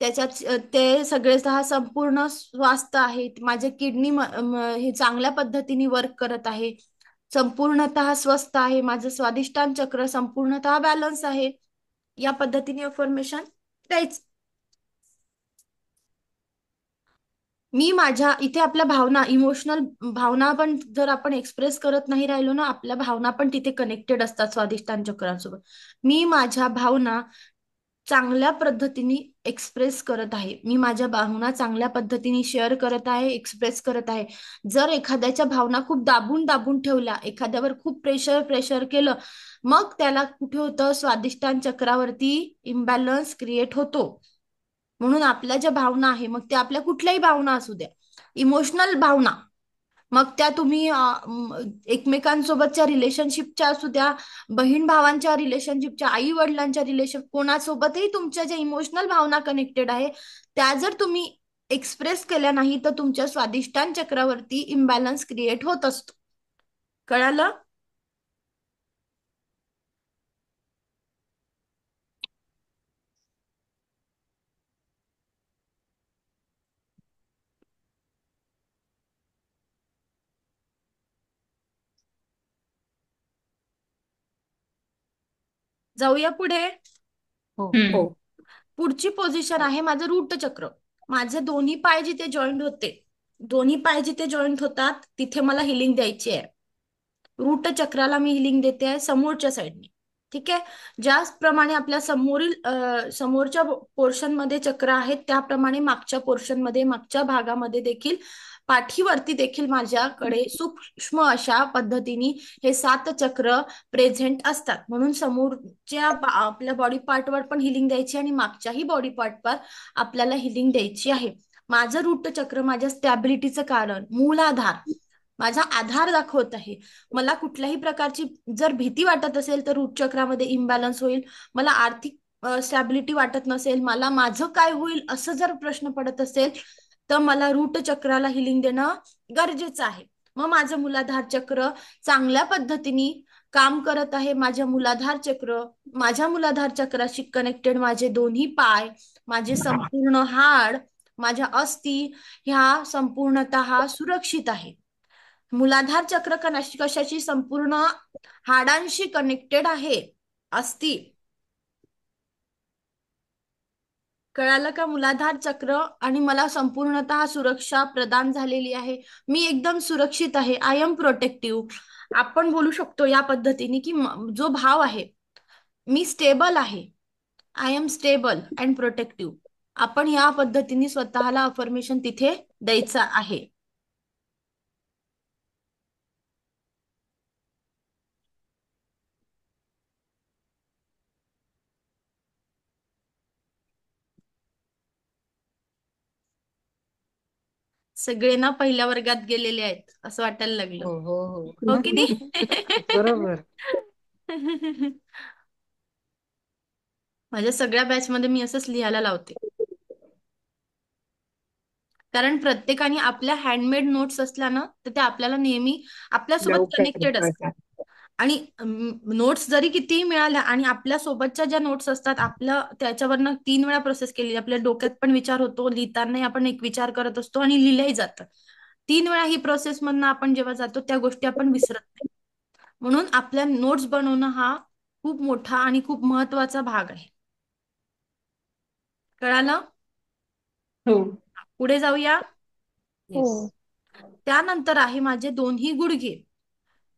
त्याच्यात ते सगळे संपूर्ण स्वास्थ्य आहेत. माझे किडनी हे चांगल्या पद्धतीने वर्क करत आहे, संपूर्णतः स्वस्थ आहे. माझं स्वादिष्टान चक्र संपूर्णतः बॅलन्स आहे. या पद्धतीने अफर्मेशन द्यायचं. मी माझ्या इथे आपल्या भावना, इमोशनल भावना पण जर आपण एक्सप्रेस करत नाही राहिलो ना, आपल्या भावना पण तिथे कनेक्टेड असतात स्वादिष्टान चक्रांसोबत. मी माझ्या भावना चांगल्या पद्धतीने एक्सप्रेस करत आहे. मी माझ्या भावना चांगल्या पद्धतीने शेअर करत आहे, एक्सप्रेस करत आहे. जर एखाद्याच्या भावना खूप दाबून दाबून ठेवल्या, एखाद्यावर खूप प्रेशर केलं, मग त्याला कुठे होतं? स्वादिष्टान चक्रावरती इम्बॅलन्स क्रिएट होतो. म्हणून आपल्या ज्या भावना आहे, मग त्या आपल्या कुठल्याही भावना असू द्या, इमोशनल भावना, मग त्या तुम्ही एकमेकांसोबतच्या रिलेशनशिपच्या असू द्या, बहीण भावांच्या रिलेशनशिपच्या, आई वडिलांच्या रिलेशन, कोणासोबतही तुमच्या ज्या इमोशनल भावना कनेक्टेड आहे त्या जर तुम्ही एक्सप्रेस केल्या नाही तर तुमच्या स्वादिष्टान चक्रावरती इम्बॅलन्स क्रिएट होत असतो. कळालं? जाऊया पुढे. हो हम्म. पुढची पोझिशन आहे माझं रूट चक्र. माझे दोन्ही पाय जिथे जॉईंट होते, दोन्ही पाय जिथे जॉईंट होतात तिथे मला हिलिंग द्यायची आहे. रूट चक्राला मी हिलिंग देते आहे समोरच्या साईडने. ठीक आहे? ज्याप्रमाणे आपल्या समोरच्या पोर्शन मध्ये चक्र आहेत, त्याप्रमाणे मागच्या पोर्शन मध्ये, मागच्या भागामध्ये देखील, पाठीवरती देखील माझ्याकडे सूक्ष्म अशा पद्धतीने हे 7 चक्र प्रेझेंट असतात. म्हणून समोरच्या आपल्या बॉडी पार्टवर पण हिलिंग द्यायची आणि मागच्याही बॉडी पार्टवर आपल्याला हिलिंग द्यायची आहे. माझं रूट चक्र माझ्या स्टॅबिलिटीचं कारण, मूलाधार, माझा आधार दाखवत आहे. मला कुठल्याही प्रकारची जर भीती वाटत असेल तर रूट चक्रामध्ये इम्बॅलन्स होईल. मला आर्थिक स्टॅबिलिटी वाटत नसेल, मला माझं काय होईल असं जर प्रश्न पडत असेल तर मला रूट चक्राला हिलिंग देणं गरजेचं आहे. मग माझं मूलाधार चक्र चांगल्या पद्धतीने काम करत आहे. माझ्या मूलाधार चक्राशी कनेक्टेड माझे दोन्ही पाय, माझे संपूर्ण हाड, माझ्या अस्थी ह्या संपूर्णतः सुरक्षित आहे. मूलाधार चक्र कशाशी संपूर्ण हाडांशी कनेक्टेड आहे. अस्थी, कळालं का? मूलाधार चक्र आणि मला संपूर्णतः सुरक्षा प्रदान झालेली आहे. मी एकदम सुरक्षित आहे. I am protective. आपण बोलू शकतो या पद्धतीने की जो भाव आहे, मी स्टेबल आहे. I am stable and protective. आपण या पद्धतीने स्वतःला अफर्मेशन तिथे द्यायचं आहे. सगळे ना पहिल्या वर्गात गेलेले आहेत असं वाटायला लागलं. हो हो हो हो की नाही? बरोबर. माझ्या सगळ्या बॅच मध्ये मी असंच लिहायला लावते, कारण प्रत्येकाने आपल्या हँडमेड नोट्स असल्या ना तर ते आपल्याला नेहमी आपल्यासोबत लवकर कनेक्टेड असतात. कळतात. आणि नोट्स जरी कितीही मिळाल्या आणि आपल्या सोबतच्या ज्या नोट्स असतात आपल्या त्याच्यावरनं 3 वेळा प्रोसेस केली, आपल्या डोक्यात पण विचार होतो, लिहिताना आपण एक विचार करत असतो आणि लिहिलंही जातं. 3 वेळा ही प्रोसेस मधनं आपण जेव्हा जातो त्या गोष्टी आपण विसरत नाही. म्हणून आपल्या नोट्स बनवणं हा खूप मोठा आणि खूप महत्वाचा भाग आहे. कळालं? हो. पुढे जाऊया. येस. त्यानंतर आहे माझे दोन्ही गुडघे.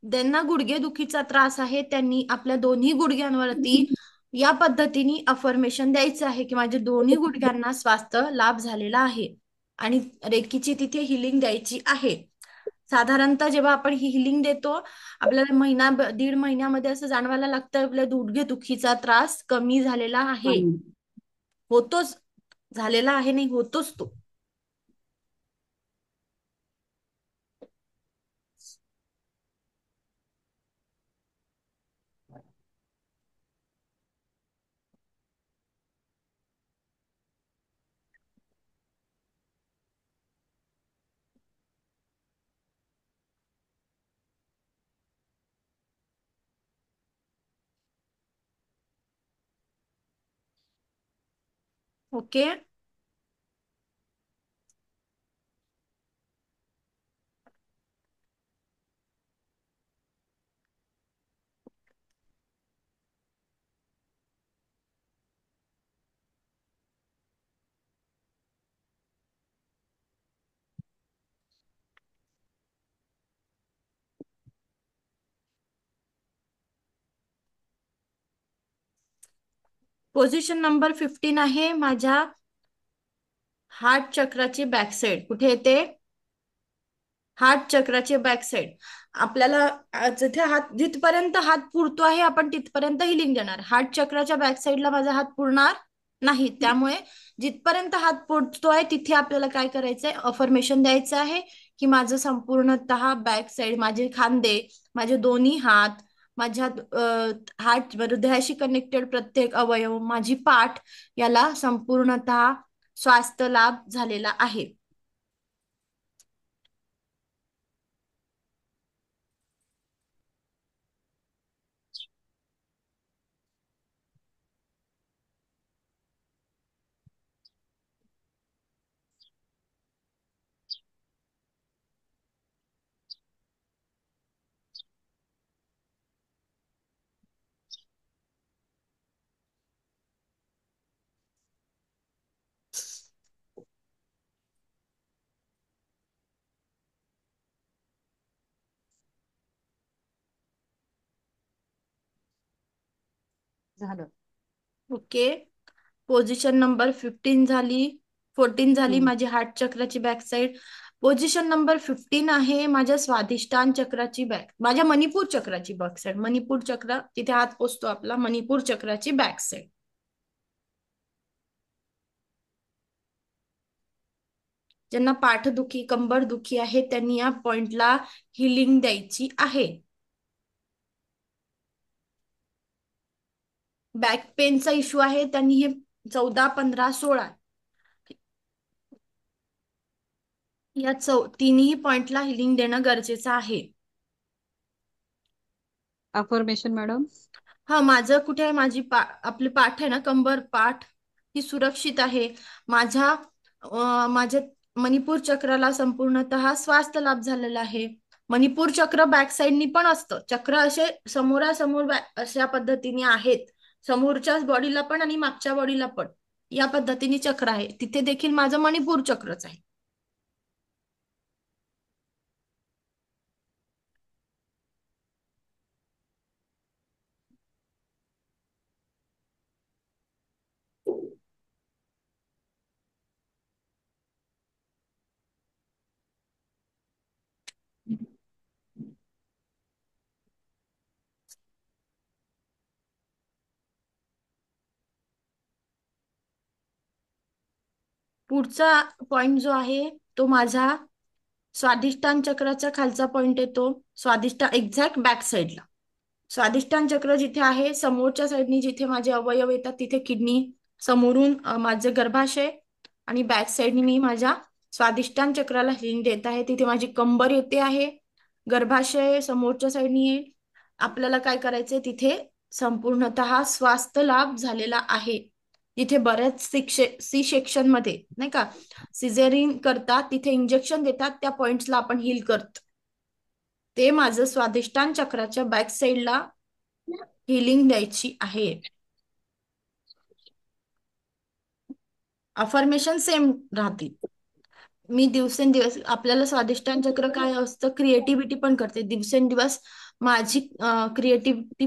ज्यांना गुडघेदुखीचा त्रास आहे त्यांनी आपल्या दोन्ही गुडघ्यांवरती या पद्धतीने अफर्मेशन द्यायचं आहे की माझ्या दोन्ही गुडघ्यांना स्वास्थ्य लाभ झालेला आहे. आणि रेकीची तिथे हिलिंग द्यायची आहे. साधारणतः जेव्हा आपण ही हिलिंग देतो आपल्याला 1.5-1.5 महिन्यामध्ये असं जाणवायला लागतं आपल्या गुडघेदुखीचा त्रास कमी झालेला आहे. होतोच, झालेला आहे नाही, होतोच तो. ओके. पोझिशन नंबर 15 आहे माझ्या हार्ट चक्राची बॅक साइड. कुठे येते? हार्ट चक्राची बॅक साइड. आपल्याला जिथे जिथपर्यंत हात पुरतो आहे आपण तिथपर्यंत हिलिंग देणार. हार्ट चक्राच्या बॅक साइडला माझा हात पुरणार नाही. त्यामुळे जिथपर्यंत हात पोचतो आहे तिथे आपल्याला काय करायचंय? अफर्मेशन द्यायचं आहे की माझं संपूर्णतः बॅक साइड, माझे खांदे, माझे दोन्ही हात, माझ्या हार्ट हृदयाशी कनेक्टेड प्रत्येक अवयव, माझी पाठ याला संपूर्णतः स्वास्थ्य लाभ झालेला आहे. झालं. ओके. पोझिशन नंबर 15 झाली, 14 झाली हम्म. माझी हार्ट चक्राची बॅक साइड. पोझिशन नंबर 15 आहे माझ्या स्वाधिष्ठान चक्राची माझ्या मणिपूर चक्राची बॅक साइड. मणिपूर चक्र तिथे हात पोचतो आपला, मणिपूर चक्राची बॅक साइड. ज्यांना पाठदुखी, कंबरदुखी आहे त्यांनी या पॉइंटला हिलिंग द्यायची आहे. बॅक पेनचा इश्यू आहे त्यांनी हे 14, 15, 16 या तिन्ही पॉइंटला हिलिंग देणं गरजेचं आहे. Affirmation madam. हा, माझं कुठे आहे, आपली पाठ आहे ना, कंबर पाठ ही सुरक्षित आहे. माझ्या मणिपूर चक्राला संपूर्णतः स्वास्थ्य लाभ झालेला आहे. मणिपूर चक्र बॅक साइडनी पण असतं. चक्र असे समोरासमोर अशा पद्धतीने आहेत, समोरच्याच बॉडीला पण आणि मागच्या बॉडीला पण या पद्धतीने चक्र आहे. तिथे देखील माझं मणिपूर चक्रच आहे. पुढचा पॉइंट जो आहे तो माझा स्वादिष्टान चक्राचा खालचा पॉइंट येतो. स्वादिष्टान एक्झॅक्ट बॅक साइडला स्वादिष्टान चक्र जिथे आहे, समोरच्या साईडनी जिथे माझे अवयव येतात तिथे किडनी, समोरून माझं गर्भाशय आणि बॅक साईडनी मी माझ्या स्वादिष्टान चक्राला हिलिंग देत आहे. तिथे माझी कंबर येते आहे, गर्भाशय समोरच्या साईडनी येईल. आपल्याला काय करायचंय, तिथे संपूर्णतः स्वास्थ्य लाभ झालेला आहे. तिथे बऱ्याच सी सेक्शन मध्ये नाही का सिझेरिन करतात, तिथे इंजेक्शन देतात, त्या पॉइंट्सला आपण हील करतो. ते माझं स्वादिष्टान चक्राच्या बॅक साइडला हिलिंग द्यायची आहे. अफर्मेशन सेम राहतील. मी दिवसेंदिवस आपल्याला स्वादिष्टान चक्र काय असतं, क्रिएटिव्हिटी पण करते. दिवसेंदिवस माझी क्रिएटिव्हिटी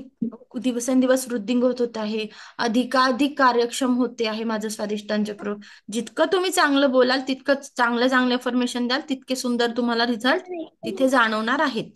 दिवसेंदिवस वृद्धिंगत होत आहे. अधिकाधिक कार्यक्षम होते आहे माझं स्वादिष्टान चक्र. जितकं तुम्ही चांगलं बोलाल, तितकं चांगले चांगले अफर्मेशन द्याल, तितके सुंदर तुम्हाला रिझल्ट तिथे जाणवणार आहेत.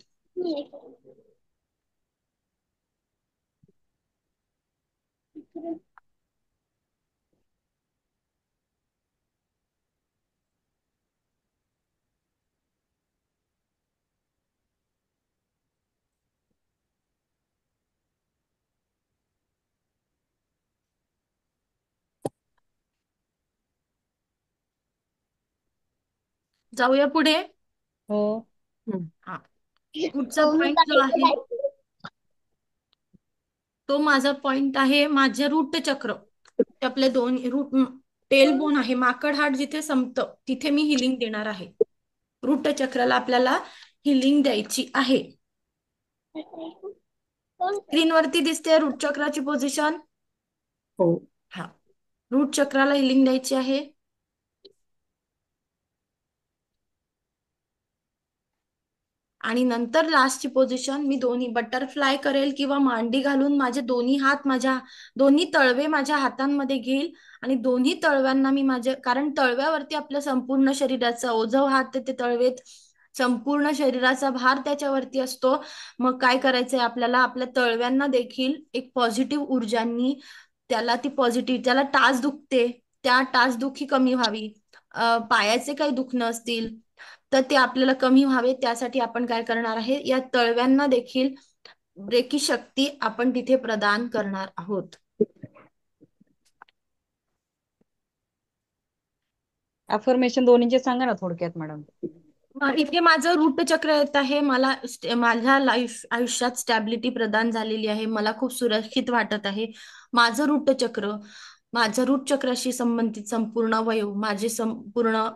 जाऊया पुढे. हो. हा, पुढचा पॉइंट जो आहे तो माझा पॉइंट आहे माझे रूट चक्र. आपले दोन रूट टेल बोन आहे, माकड हाड जिथे संपतं तिथे मी हिलिंग देणार आहे. रूट चक्राला आपल्याला हिलिंग द्यायची आहे. स्क्रीनवरती दिसते रूट चक्राची पोझिशन. हो. हा, रूट चक्राला हिलिंग द्यायची आहे. आणि नंतर लास्टची पोझिशन मी दोन्ही बटरफ्लाय करेल किंवा मांडी घालून माझे दोन्ही हात, माझ्या दोन्ही तळवे माझ्या हातांमध्ये घेईल आणि दोन्ही तळव्यांना मी कारण तळव्यावरती आपल्या संपूर्ण शरीराचा ओझं हात ते तळवेत, संपूर्ण शरीराचा भार त्याच्यावरती असतो. मग काय करायचंय आपल्याला, आपल्या तळव्यांना देखील एक पॉझिटिव्ह ऊर्जांनी त्याला टाच दुखते, त्या टाचदुखी कमी व्हावी, पायाचे काही दुखणं असतील तर ते आपल्याला कमी व्हावे, त्यासाठी आपण काय करणार आहे, या तळव्यांना देखील ब्रेकी शक्ती आपण तिथे प्रदान करणार आहोत. अफर्मेशन दोन्हीचे सांगा ना थोडक्यात मॅडम. इथे माझं रूट चक्र येत आहे. मला माझ्या आयुष्यात स्टॅबिलिटी प्रदान झालेली आहे. मला खूप सुरक्षित वाटत आहे. माझं रूट चक्राशी संबंधित संपूर्ण अवयव, माझे संपूर्ण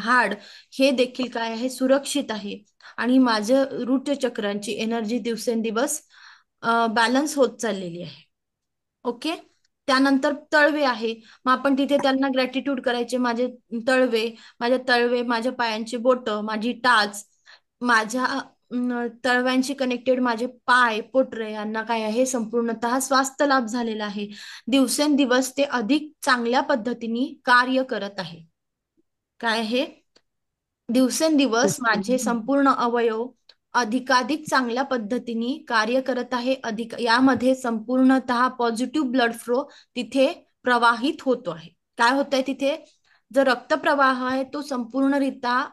हाड हे देखील काय आहे, सुरक्षित आहे. आणि माझं रूट चक्रांची एनर्जी दिवसेंदिवस बॅलन्स होत चाललेली आहे. ओके. त्यानंतर तळवे आहे. मग आपण तिथे त्यांना ग्रॅटिट्यूड करायचे. माझ्या माझ्या पायांची बोट, माझी टाच, माझ्या तळव्यांशी कनेक्टेड माझे पाय, पोटरे यांना काय आहे, संपूर्णतः स्वास्थ्य लाभ झालेला आहे. दिवसेंदिवस ते अधिक चांगल्या पद्धतीने कार्य करत आहे. काय आहे, दिवसेंदिवस माझे संपूर्ण अवयव अधिकाधिक चांगल्या पद्धतीने कार्य करत आहे. यामध्ये संपूर्णतः पॉझिटिव्ह ब्लड फ्लो तिथे प्रवाहित होतो आहे. काय होत आहे तिथे, जो रक्तप्रवाह आहे तो संपूर्णरित्या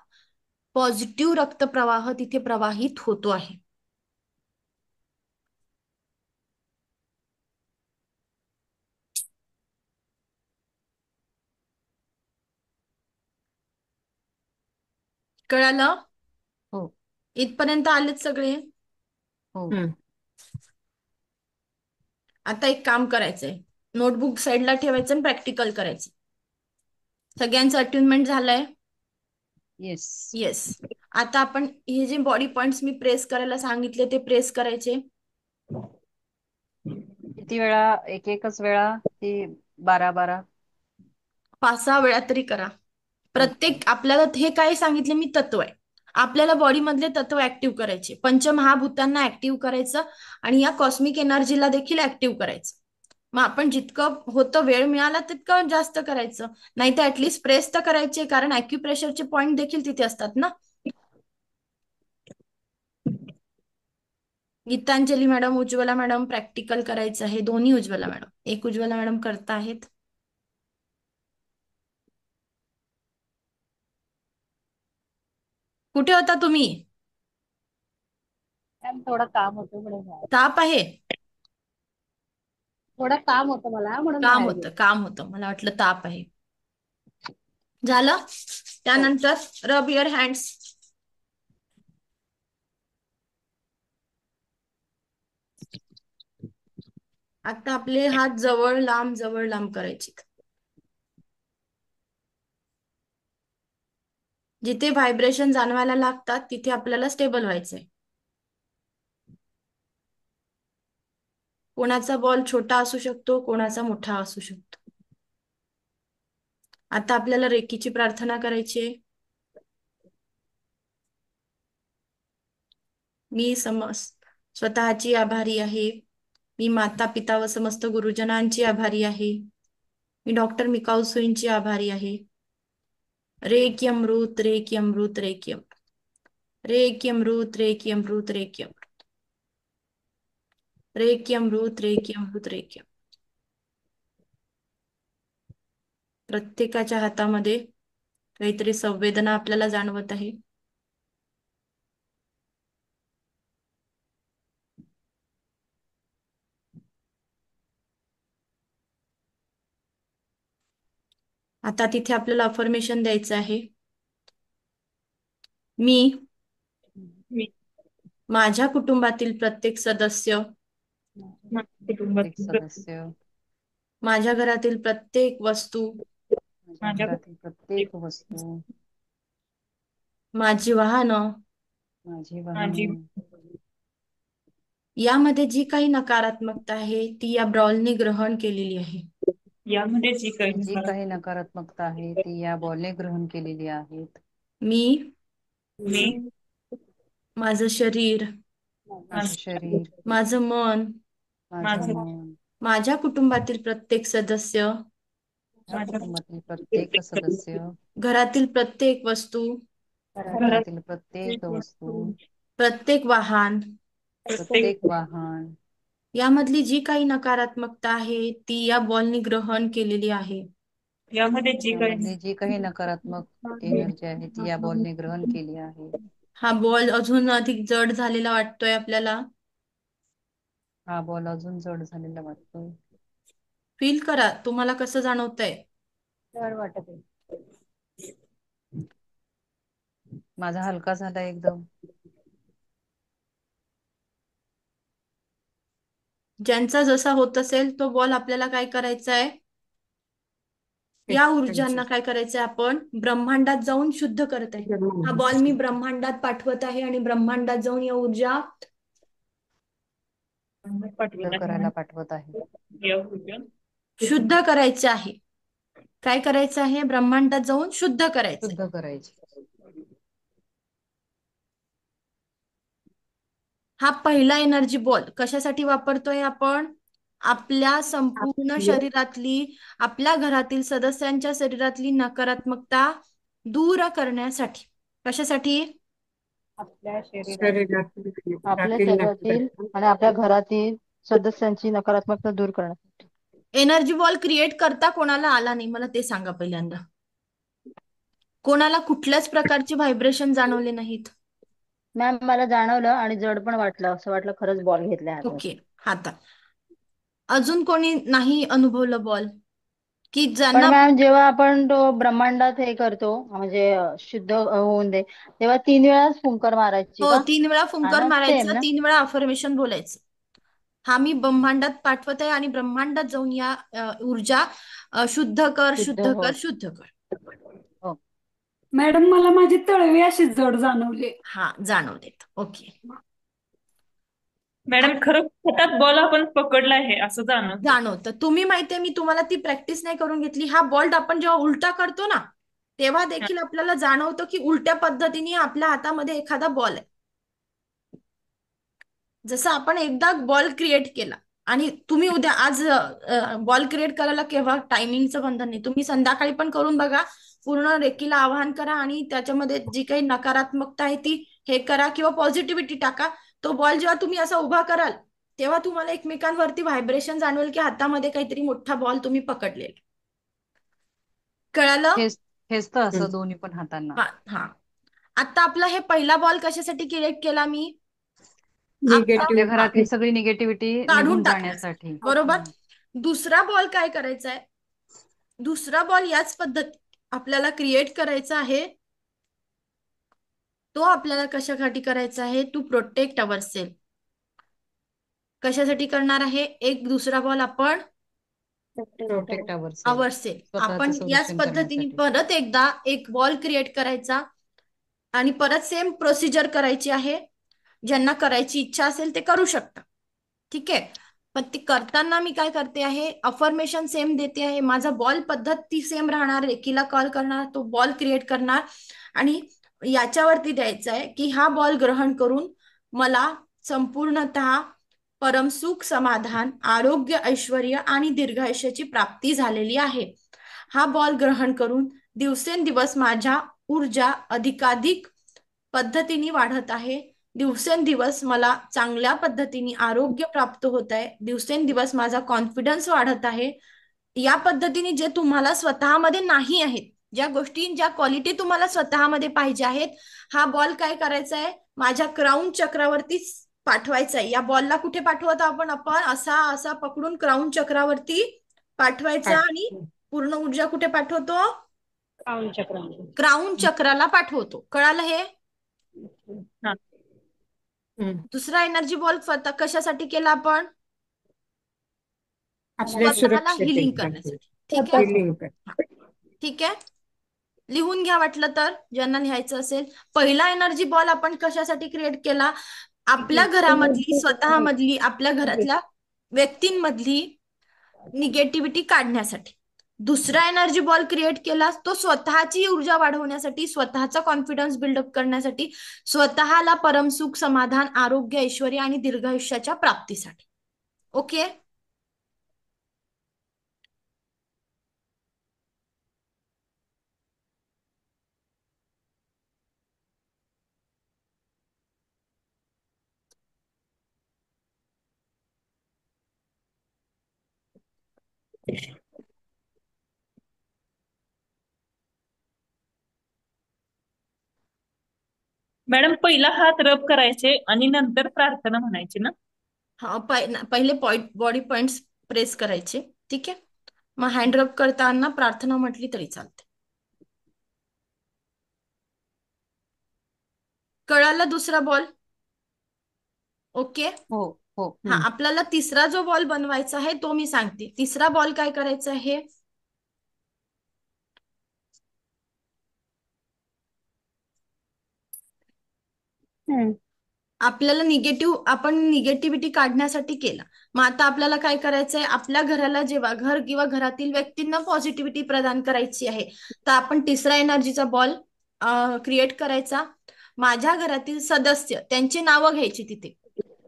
पॉझिटिव्ह रक्तप्रवाह तिथे प्रवाहित होतो आहे. कळालं? हो इथपर्यंत आलेत सगळे? हो हम्म. आता एक काम करायचंय, नोटबुक साईडला ठेवायचं आणि प्रॅक्टिकल करायचं. सगळ्यांचं अट्युनमेंट झालंय? येस. येस. आता आपण हे जे बॉडी पॉइंट्स मी प्रेस करायला सांगितले ते प्रेस करायचे. किती वेळा? एकच वेळा की 12 5-6 वेळा तरी करा. ओके. प्रत्येक आपल्याला हे काय सांगितले मी तत्व आहे. आपल्याला बॉडी मधले तत्व ऍक्टिव्ह करायचे, पंचमहाभूतांना ऍक्टिव्ह करायचं आणि या कॉस्मिक एनर्जीला देखील ऍक्टिव्ह करायचं. मग आपण जितकं होतं वेळ मिळाला तितकं जास्त करायचं, नाही तर ऍटलिस्ट प्रेस तर करायचे, कारण ॲक्युप्रेशरचे पॉइंट देखील तिथे असतात ना. Geetanjali madam, Ujjwala madam practical करायचं आहे. दोन्ही उज्ज्वला मॅडम, एक उज्ज्वला मॅडम करता आहेत. कुठे होता तुम्ही? मॅम थोडं काम होतं म्हणून बाहेर. ताप आहे? थोडं काम होतं मला म्हणून काम बाहेर होतं, गेले. काम होतं, मला वाटलं ताप आहे. झालं? हो. त्यानंतर रब युअर हँड्स. आता आपले हात जवळ लांब करायचे. जिथे व्हायब्रेशन जाणवायला लागतात तिथे आपल्याला स्टेबल व्हायचंय. कोणाचा बॉल छोटा असू शकतो, कोणाचा मोठा असू शकतो. आता आपल्याला रेकीची प्रार्थना करायची आहे. मी स्वतःची आभारी आहे. मी माता पिता व समस्त गुरुजनांची आभारी आहे. मी डॉक्टर मिकाऊ सुईंची आभारी आहे. रेकी अमृत, रेकी अमृत, रेकी अमृत, रेकी अमृत, रेकी अमृत, रेकी अमृत, रेकी अमृत, रेकी अमृत, रेकी अमृत. प्रत्येकाच्या हातामध्ये काहीतरी संवेदना आपल्याला जाणवत आहे. आता तिथे आपल्याला अफर्मेशन द्यायचं आहे. मी मी माझ्या कुटुंबातील प्रत्येक सदस्य, माझ्या एक कुटुंबातील सदस्य, माझ्या घरातील प्रत्येक वस्तू, माझ्या माझ्या घरातील प्रत्येक वस्तू, माझी वाहनं, माझी माझी वाहने, यामध्ये जी काही नकारात्मकता आहे ती या ब्रॉलने ग्रहण केलेली आहे. यामध्ये जी काही जी काही नकारात्मकता आहे ती या बॉलने ग्रहण केलेली आहेत. मी मी माझं शरीर, माझं शरीर, माझं मन, माझं माझं मन, माझ्या कुटुंबातील प्रत्येक सदस्य, माझ्या माझ्या कुटुंबातील प्रत्येक सदस्य, घरातील प्रत्येक वस्तू, घरातील प्रत्येक वस्तू, प्रत्येक वाहन, प्रत्येक वाहन, यामधली जी काही नकारात्मकता आहे ती या बॉलने ग्रहण केलेली आहे. यामध्ये जी यामधली काही जी काही नकारात्मक एनर्जी आहे ती या बॉलने ग्रहण केली आहे. हा बॉल अजून अधिक जड झालेला वाटतोय आपल्याला. हा बॉल अजून जड झालेला वाटतोय. फील करा, तुम्हाला कसं जाणवतंय? जड वाटत आहे. माझा हलका झाला एकदम. ज्यांचा जसा होत असेल तो बॉल आपल्याला काय करायचा आहे? या ऊर्जांना काय करायचंय? आपण ब्रह्मांडात जाऊन शुद्ध करत आहे. हा बॉल मी ब्रह्मांडात पाठवत आहे आणि ब्रह्मांडात जाऊन या ऊर्जा शुद्ध करायला पाठवत आहे. शुद्ध करायचे आहे. काय करायचं आहे? ब्रह्मांडात जाऊन शुद्ध करायचं. शुद्ध करायची. हा पहिला एनर्जी बॉल कशासाठी वापरतोय आपण? आपल्या संपूर्ण शरीरातली, आपल्या घरातील सदस्यांच्या शरीरातली नकारात्मकता दूर करण्यासाठी. कशासाठी? आपल्या शरीरात, शरीरातील आपल्या शरीरातील आणि आपल्या घरातील सदस्यांची नकारात्मकता दूर करण्यासाठी. एनर्जी बॉल क्रिएट करता कोणाला आला नाही मला ते सांगा पहिल्यांदा. कोणाला कुठल्याच प्रकारचे व्हायब्रेशन जाणवले नाहीत? मॅम मला जाणवलं आणि जड पण वाटलं, असं वाटलं खरंच बॉल घेतलाय हातात. ओके. हातात. अजून कोणी नाही अनुभवलं बॉल? की पण ज्यांना मॅम जेव्हा आपण तो ब्रह्मांडात हे करतो म्हणजे शुद्ध होऊन दे तेव्हा 3 वेळाच फुंकर मारायची हो का? 3 वेळा हा फुंकर ना सेम मारायचा, ना. 3 वेळा अफर्मेशन बोलायचं. हा मी ब्रह्मांडात पाठवत आहे आणि ब्रह्मांडात जाऊन या ऊर्जा शुद्ध कर, शुद्ध शुद्ध हो कर, शुद्ध कर. हो. मॅडम मला माझी तळवी अशी जड जाणवली. हा जाणव देत. ओके. मॅडम खरं हातात बॉल आपण पकडला आहे असं जाणवतं. जाणवतं. तुम्ही माहितीये मी तुम्हाला ती प्रॅक्टिस नाही करून घेतली. हा बॉल आपण जेव्हा उलटा करतो ना तेव्हा हा. देखील आपल्याला जाणवतं की उलट्या पद्धतीने आपल्या हातामध्ये एखादा बॉल आहे. जसं आपण एकदा बॉल क्रिएट केला आणि तुम्ही उद्या आज बॉल क्रिएट करायला केव्हा टायमिंगचं बंधन नाही, तुम्ही संध्याकाळी पण करून बघा. पूर्ण रेकीला आवाहन करा आणि त्याच्यामध्ये जी काही नकारात्मकता आहे ती हे करा किंवा पॉझिटिव्हिटी टाका. तो बॉल जेव्हा तुम्ही असा उभा कराल तेव्हा तुम्हाला एकमेकांवरती व्हायब्रेशन जाणवेल की हातामध्ये काहीतरी मोठा बॉल तुम्ही पकडलेला. कळालं? हेच तर असं दोन्ही पण हातांना. हा हा. आता आपला हे पहिला बॉल कशासाठी क्रिएट केला मी? आपला आपल्या निगेटिव्ह घरातली सगळी निगेटिव्हिटी काढून निघून टाकण्यासाठी. जाण्यासाठी. बरोबर. दुसरा बॉल काय करायचा आहे? दुसरा बॉल याच पद्धती आपल्याला क्रिएट करायचा आहे. तो आपल्याला कशासाठी करायचा आहे? To protect our self. कशासाठी करणार आहे? एक दुसरा बॉल आपण प्रोटेक्ट अवर अवर सेल्फ. स्वतःचं आपण याच संरक्षण पद्धतीने करण्यासाठी. परत एकदा एक बॉल क्रिएट करायचा आणि परत सेम प्रोसिजर करायची आहे. ज्यांना करायची इच्छा असेल ते करू शकता. ठीक आहे. पण ते करताना मी काय करते आहे? अफर्मेशन सेम देते आहे. माझा बॉल पद्धत ती सेम राहणार. रेकीला कॉल करणार, तो बॉल क्रिएट करणार आणि याच्यावरती द्यायचा आहे की हा बॉल ग्रहण करून मला संपूर्णतः परमसुख, समाधान, आरोग्य, ऐश्वर्य आणि दीर्घायुष्याची प्राप्ती झालेली आहे. हा बॉल ग्रहण करून दिवसेंदिवस माझ्या ऊर्जा अधिकाधिक पद्धतीने वाढत आहे. दिवसेंदिवस मला चांगल्या पद्धतीने आरोग्य प्राप्त होत आहे. दिवसेंदिवस माझा कॉन्फिडन्स वाढत आहे. या पद्धतीने जे तुम्हाला स्वतःमध्ये नाही आहेत, ज्या गोष्टी, ज्या क्वालिटी तुम्हाला स्वतःमध्ये पाहिजे आहेत, हा बॉल काय करायचा आहे? माझ्या क्राऊन चक्रावरती पाठवायचा आहे. या बॉलला कुठे पाठवतो आपण? आपण असा असा पकडून क्राऊन चक्रावरती पाठवायचा आणि पूर्ण ऊर्जा कुठे पाठवतो? क्राऊन चक्राला पाठवतो. कळालं हे? हा. दुसरा एनर्जी बॉल कशासाठी केला आपण? आपल्या स्वतःला हिलिंग सुरक्षिततेसाठी. करण्यासाठी. ठीक आहे. Healing कर. ठीक आहे. लिहून घ्या वाटलं तर, ज्यांना लिहायचं असेल. पहिला एनर्जी बॉल आपण कशासाठी क्रिएट केला? आपल्या घरामधली, स्वतःमधली, आपल्या घरातल्या व्यक्तींमधली निगेटिव्हिटी काढण्यासाठी. दुसरा एनर्जी बॉल क्रिएट केला तो स्वतःची ऊर्जा वाढवण्यासाठी, स्वतःचा कॉन्फिडन्स बिल्डअप करण्यासाठी, स्वतःला परमसुख, समाधान, आरोग्य, ऐश्वर्य आणि दीर्घायुष्याच्या प्राप्तीसाठी. ओके. मॅडम पहिला हात रब करायचे आणि नंतर प्रार्थना म्हणायची ना? हा. पहिले बॉडी पॉइंट्स प्रेस करायचे. ठीक आहे. मग हँड रब करताना प्रार्थना म्हटली तरी चालते. कळालं दुसरा बॉल? ओके. हो हो. हा. आपल्याला तिसरा जो बॉल बनवायचा आहे तो मी सांगते. तिसरा बॉल काय करायचा आहे? आपल्याला आपण निगेटिव्हिटी काढण्यासाठी केला. मग आता आपल्याला काय करायचंय? आपल्या घराला जेव्हा घर किंवा घरातील व्यक्तींना पॉझिटिव्हिटी प्रदान करायची आहे तर आपण तिसरा एनर्जीचा बॉल क्रिएट करायचा. माझ्या घरातील सदस्य त्यांची नावं घ्यायची तिथे.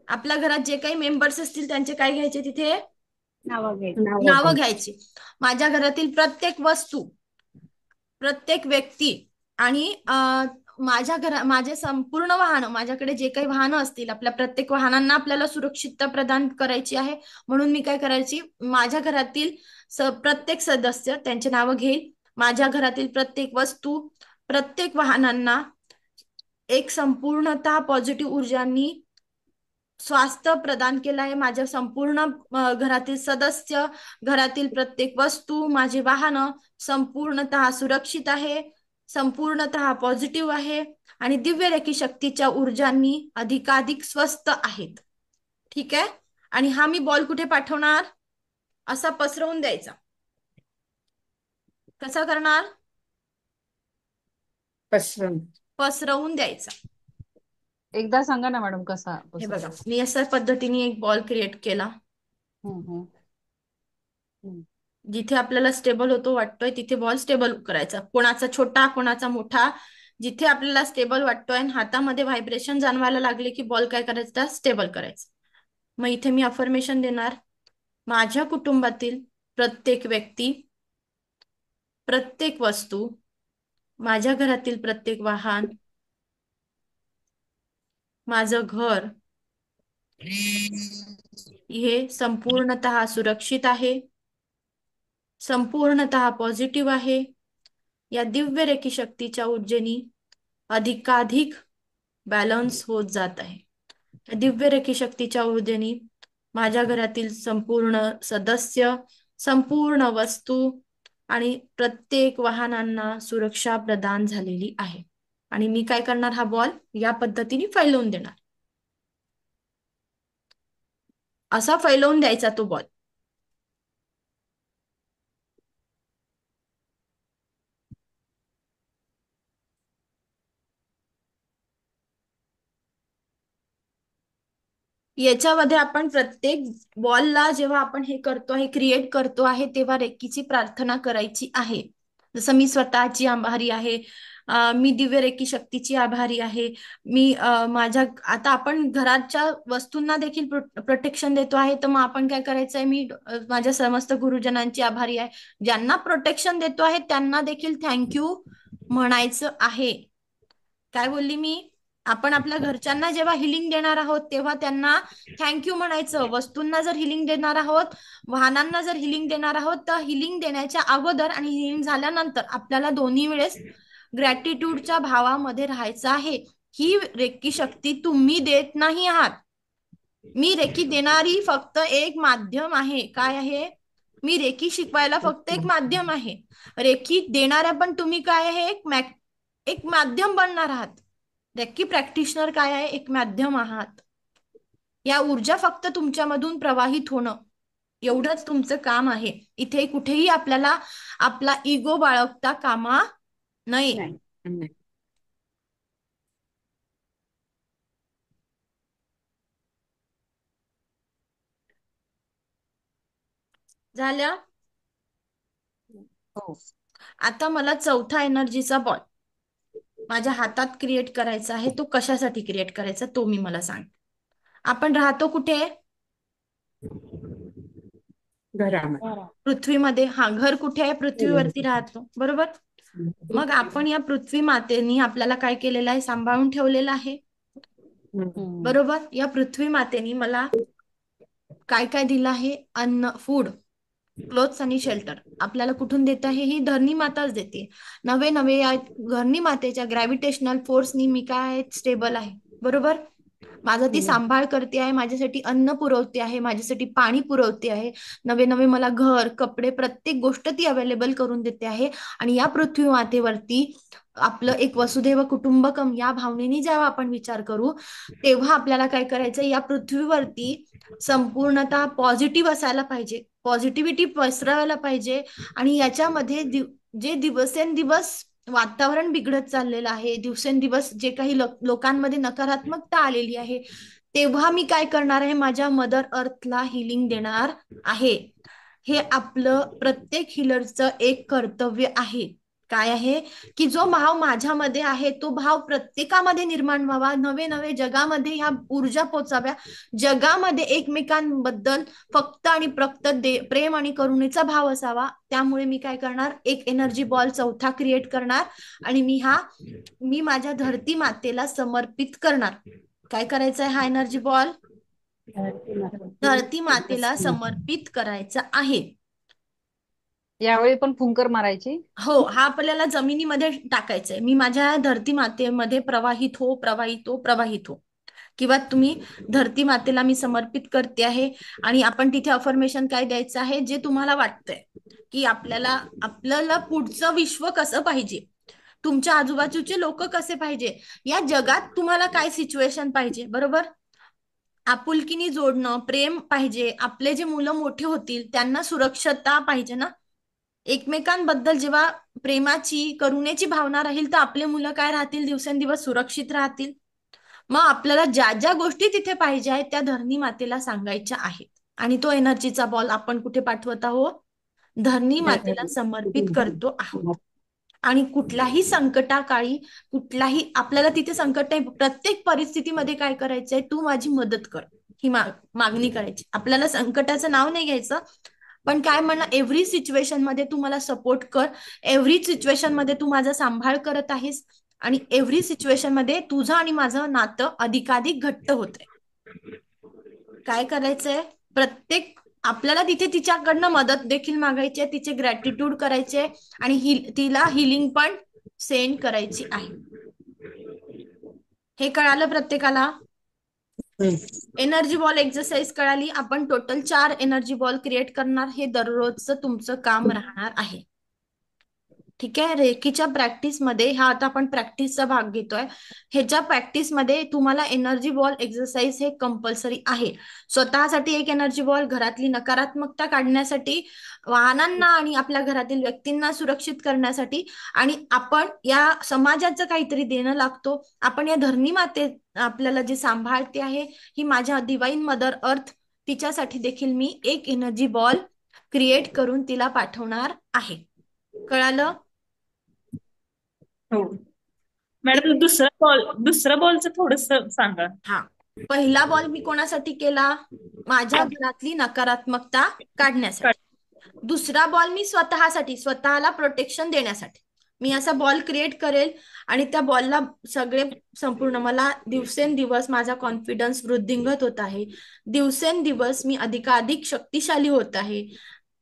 आपल्या घरात जे काही मेंबर्स असतील त्यांचे काय घ्यायचे तिथे? नावं घ्यायची. माझ्या घरातील प्रत्येक वस्तू, प्रत्येक व्यक्ती आणि माझे संपूर्ण वाहनं, माझ्याकडे जे काही वाहनं असतील, आपल्या प्रत्येक वाहनांना आपल्याला सुरक्षितता प्रदान करायची आहे. म्हणून मी काय करायची? माझ्या घरातील प्रत्येक सदस्य त्यांचे नावं घेईल. माझ्या घरातील प्रत्येक वस्तू, प्रत्येक वाहनांना एक संपूर्णतः पॉझिटिव्ह ऊर्जांनी स्वास्थ्य प्रदान केलं आहे. माझ्या संपूर्ण घरातील सदस्य, घरातील प्रत्येक वस्तू, माझे वाहन संपूर्णतः सुरक्षित आहे, संपूर्णतः पॉझिटिव्ह आहे आणि दिव्य रेखी शक्तीच्या ऊर्जांनी अधिकाधिक स्वस्त आहेत. ठीक आहे. आणि हा मी बॉल कुठे पाठवणार? असा पसरवून द्यायचा. कसा करणार? पसरवून द्यायचा. एकदा सांगा ना मॅडम कसा हे बघा, पसरवायचा? मी अशा पद्धतीने एक बॉल क्रिएट केला. हम्म, हम्म. हम्म. जिथे आपल्याला स्टेबल होतो वाटतोय तिथे बॉल स्टेबल करायचा. कोणाचा छोटा, कोणाचा मोठा. जिथे आपल्याला स्टेबल वाटतोय आणि हातामध्ये व्हायब्रेशन जाणवायला लागले की बॉल काय करायचा? स्टेबल करायचा. मग इथे मी अफर्मेशन देणार. माझ्या कुटुंबातील प्रत्येक व्यक्ती, प्रत्येक वस्तू, माझ्या घरातील प्रत्येक वाहन, माझं घर हे संपूर्णतः सुरक्षित आहे, संपूर्णतः पॉझिटिव्ह आहे. या दिव्य रेखी शक्तीच्या ऊर्जेनी अधिकाधिक बॅलन्स होत जात आहे. या दिव्य रेखी शक्तीच्या ऊर्जेनी माझ्या घरातील संपूर्ण सदस्य, संपूर्ण वस्तू आणि प्रत्येक वाहनांना सुरक्षा प्रदान झालेली आहे. आणि मी काय करणार? हा बॉल या पद्धतीने फैलवून देणार. असा फैलवून द्यायचा तो बॉल. याच्यामध्ये आपण प्रत्येक बॉलला जेव्हा आपण हे करतो आहे, क्रिएट करतो आहे, तेव्हा रेकीची प्रार्थना करायची आहे. जसं मी स्वतःची आभारी आहे, मी दिव्य रेकी शक्तीची आभारी आहे, मी माझ्या आता आपण घराच्या वस्तूंना देखील प्रोटेक्शन देतो आहे. तर मग आपण काय करायचंय? मी माझ्या समस्त गुरुजनांची आभारी आहे. ज्यांना प्रोटेक्शन देतो आहे त्यांना देखील थँक्यू म्हणायचं आहे. काय बोलली मी? आपण आपल्या घरच्यांना जेव्हा हिलिंग देणार आहोत तेव्हा त्यांना थँक्यू म्हणायचं. वस्तूंना जर हिलिंग देणार आहोत, वाहनांना जर हिलिंग देणार आहोत, तर हिलिंग देण्याच्या अगोदर आणि हिलिंग झाल्यानंतर आपल्याला दोन्ही वेळेस ग्रॅटिट्यूडच्या भावामध्ये राहायचं आहे. ही रेकी शक्ती तुम्ही देत नाही आहात. मी रेकी देणारी फक्त एक माध्यम आहे. काय आहे? मी रेकी शिकवायला फक्त एक माध्यम आहे. रेकी देणाऱ्या पण तुम्ही काय आहे? एक माध्यम बनणार आहात. रेकी प्रॅक्टिशनर काय आहे? एक माध्यम आहात. या ऊर्जा फक्त तुमच्यामधून प्रवाहित होणं एवढंच तुमचं काम आहे. इथे कुठेही आपल्याला आपला इगो बाळगता कामा नये. झाल्या? हो. आता मला चौथा एनर्जीचा बॉल माझ्या हातात क्रिएट करायचा आहे. तो कशासाठी क्रिएट करायचा तो मी मला सांग. आपण राहतो कुठे? घरामध्ये. पृथ्वीमध्ये. हा, घर कुठे आहे? पृथ्वीवरती राहतो, बरोबर. मग आपण या पृथ्वी मातेनी आपल्याला काय केलेलं आहे? सांभाळून ठेवलेलं आहे, बरोबर. या पृथ्वी मातेनी मला काय काय दिलं आहे? अन्न, फूड, क्लोथ्स आणि शेल्टर. आपल्याला कुठून देत आहे? ही धरणी माताच देते. नवे नवे या धरणी मातेच्या ग्रॅव्हिटेशनल फोर्सनी मी काय स्टेबल आहे, बरोबर. माझा ती सांभाळ करते आहे, माझ्यासाठी अन्न पुरवते आहे, माझ्यासाठी पाणी पुरवते आहे, नवे नवे मला घर, कपडे, प्रत्येक गोष्ट ती अवेलेबल करून देते आहे. आणि या पृथ्वी मातेवरती आपलं एक वसुधैव कुटुंबकम या भावनेने जेव्हा आपण विचार करू तेव्हा आपल्याला काय करायचं? या पृथ्वीवरती संपूर्णतः पॉझिटिव्ह असायला पाहिजे, पॉझिटिव्हिटी पसरवायला पाहिजे. आणि याच्यामध्ये जे दिवसेंदिवस वातावरण बिघडत चाललेलं आहे, दिवसेंदिवस जे काही लोकांमध्ये नकारात्मकता आलेली आहे, तेव्हा मी काय करणार आहे? माझ्या मदर अर्थला हिलिंग देणार आहे. हे आपलं प्रत्येक हिलरचं एक कर्तव्य आहे. काय आहे? की जो भाव माझ्यामध्ये आहे तो भाव प्रत्येकामध्ये निर्माण व्हावा. नवे नवे जगामध्ये ह्या ऊर्जा पोचाव्या. जगामध्ये एकमेकांबद्दल फक्त आणि फक्त प्रेम आणि करुणेचा भाव असावा. त्यामुळे मी काय करणार? एक एनर्जी बॉल चौथा क्रिएट करणार आणि मी माझ्या धरती मातेला समर्पित करणार. काय करायचं आहे? हा एनर्जी बॉल धरती मातेला समर्पित करायचा आहे. यावेळी पण फुंकर मारायची. हो, हा आपल्याला जमिनीमध्ये टाकायचंय. मी माझ्या धरती मातेमध्ये प्रवाहित हो, प्रवाहित हो, प्रवाहित हो. किंवा तुम्ही धरती मातेला मी समर्पित करते आहे, आणि आपण तिथे अफर्मेशन काय द्यायचं आहे, जे तुम्हाला वाटतंय की आपल्याला आपल्याला पुढचं विश्व कसं पाहिजे, तुमच्या आजूबाजूचे लोक कसे पाहिजे, या जगात तुम्हाला काय सिच्युएशन पाहिजे, बरोबर. आपुलकीनी जोडणं, प्रेम पाहिजे, आपले जे मुलं मोठे होतील त्यांना सुरक्षता पाहिजे ना. एकमेकांबद्दल जेव्हा प्रेमाची, करुणेची भावना राहील, तर आपले मुलं काय राहतील, दिवसेंदिवस सुरक्षित राहतील. मग आपल्याला ज्या ज्या गोष्टी तिथे पाहिजे आहेत त्या धरणी मातेला सांगायच्या आहेत, आणि तो एनर्जीचा बॉल आपण कुठे पाठवत आहोत, धरणी मातेला समर्पित करतो आहोत. आणि कुठल्याही संकटाकाळी, कुठलाही आपल्याला तिथे संकट नाही, प्रत्येक परिस्थितीमध्ये काय करायचंय, तू माझी मदत कर, ही मागणी करायची. आपल्याला संकटाचं नाव नाही घ्यायचं, पण काय म्हणणं, एव्हरी सिच्युएशन मध्ये तू मला सपोर्ट कर, एव्हरी सिच्युएशन मध्ये तू माझा सांभाळ करत आहेस, आणि एव्हरी सिच्युएशन मध्ये तुझं आणि माझं नातं अधिकाधिक घट्ट होतंय. काय करायचंय, प्रत्येक आपल्याला तिथे तिच्याकडनं मदत देखील मागायची आहे, तिचे ग्रॅटिट्यूड करायचे, आणि तिला हिलिंग पण सेंड करायची आहे. हे कळालं प्रत्येकाला. एनर्जी बॉल एक्सरसाइज कळाली. आपण टोटल 4 एनर्जी बॉल क्रिएट करणार, हे दररोजचं तुमचं काम राहणार आहे. ठीक आहे. रेकीच्या प्रॅक्टिसमध्ये, हा आता आपण प्रॅक्टिसचा भाग घेतोय, ह्याच्या प्रॅक्टिसमध्ये तुम्हाला एनर्जी बॉल एक्सरसाइज हे कंपल्सरी आहे. स्वतःसाठी एक एनर्जी बॉल, घरातली नकारात्मकता काढण्यासाठी, वाहनांना आणि आपल्या घरातील व्यक्तींना सुरक्षित करण्यासाठी, आणि आपण या समाजाचं काहीतरी देणं लागतो. आपण या धरणी माते आपल्याला जी सांभाळते आहे, ही माझ्या डिवाइन मदर अर्थ, तिच्यासाठी देखील मी एक एनर्जी बॉल क्रिएट करून तिला पाठवणार आहे. कळालं? हो मॅडम, दुसरा बॉलचं थोडस सांगा. हा, पहिला बॉल मी कोणासाठी केला, माझ्या घरातली नकारात्मकता काढण्यासाठी. दुसरा बॉल मी स्वतःसाठी, स्वतःला प्रोटेक्शन देण्यासाठी. मी असा बॉल क्रिएट करेल, आणि त्या बॉलला सगळे संपूर्ण, मला दिवसेंदिवस माझा कॉन्फिडन्स वृद्धिंगत होत आहे, दिवसेंदिवस मी अधिकाधिक शक्तिशाली होत आहे,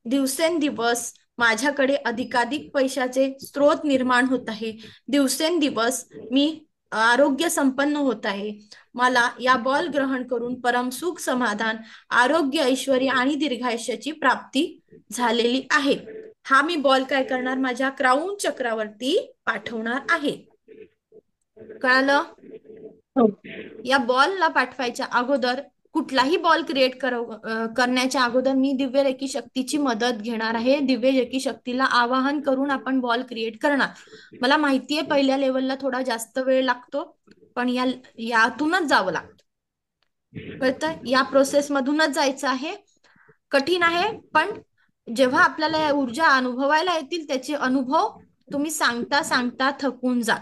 दिवसेंदिवस माझ्याकडे अधिकाधिक पैशाचे स्रोत निर्माण होत आहे, दिवसेंदिवस मी आरोग्य संपन्न होत आहे. मला या बॉल ग्रहण करून परमसुख, समाधान, आरोग्य, ऐश्वर्य आणि दीर्घायुष्याची प्राप्ती झालेली आहे. हा मी बॉल काय करणार, माझ्या क्राऊन चक्रावरती पाठवणार आहे. कळालं? या बॉलला पाठवायच्या अगोदर, कुठलाही बॉल क्रिएट करण्याच्या अगोदर मी दिव्य रेकी शक्तीची मदत घेणार आहे. दिव्य रेकी शक्तीला आवाहन करून आपण बॉल क्रिएट करणार. मला माहितीये पहिल्या लेवलला थोडा जास्त वेळ लागतो, पण यातूनच जावं लागतं, कळतंय? या प्रोसेस मधूनच जायचं आहे. कठीण आहे, पण जेव्हा आपल्याला या ऊर्जा अनुभवायला येतील, त्याचे अनुभव तुम्ही सांगता सांगता थकून जा.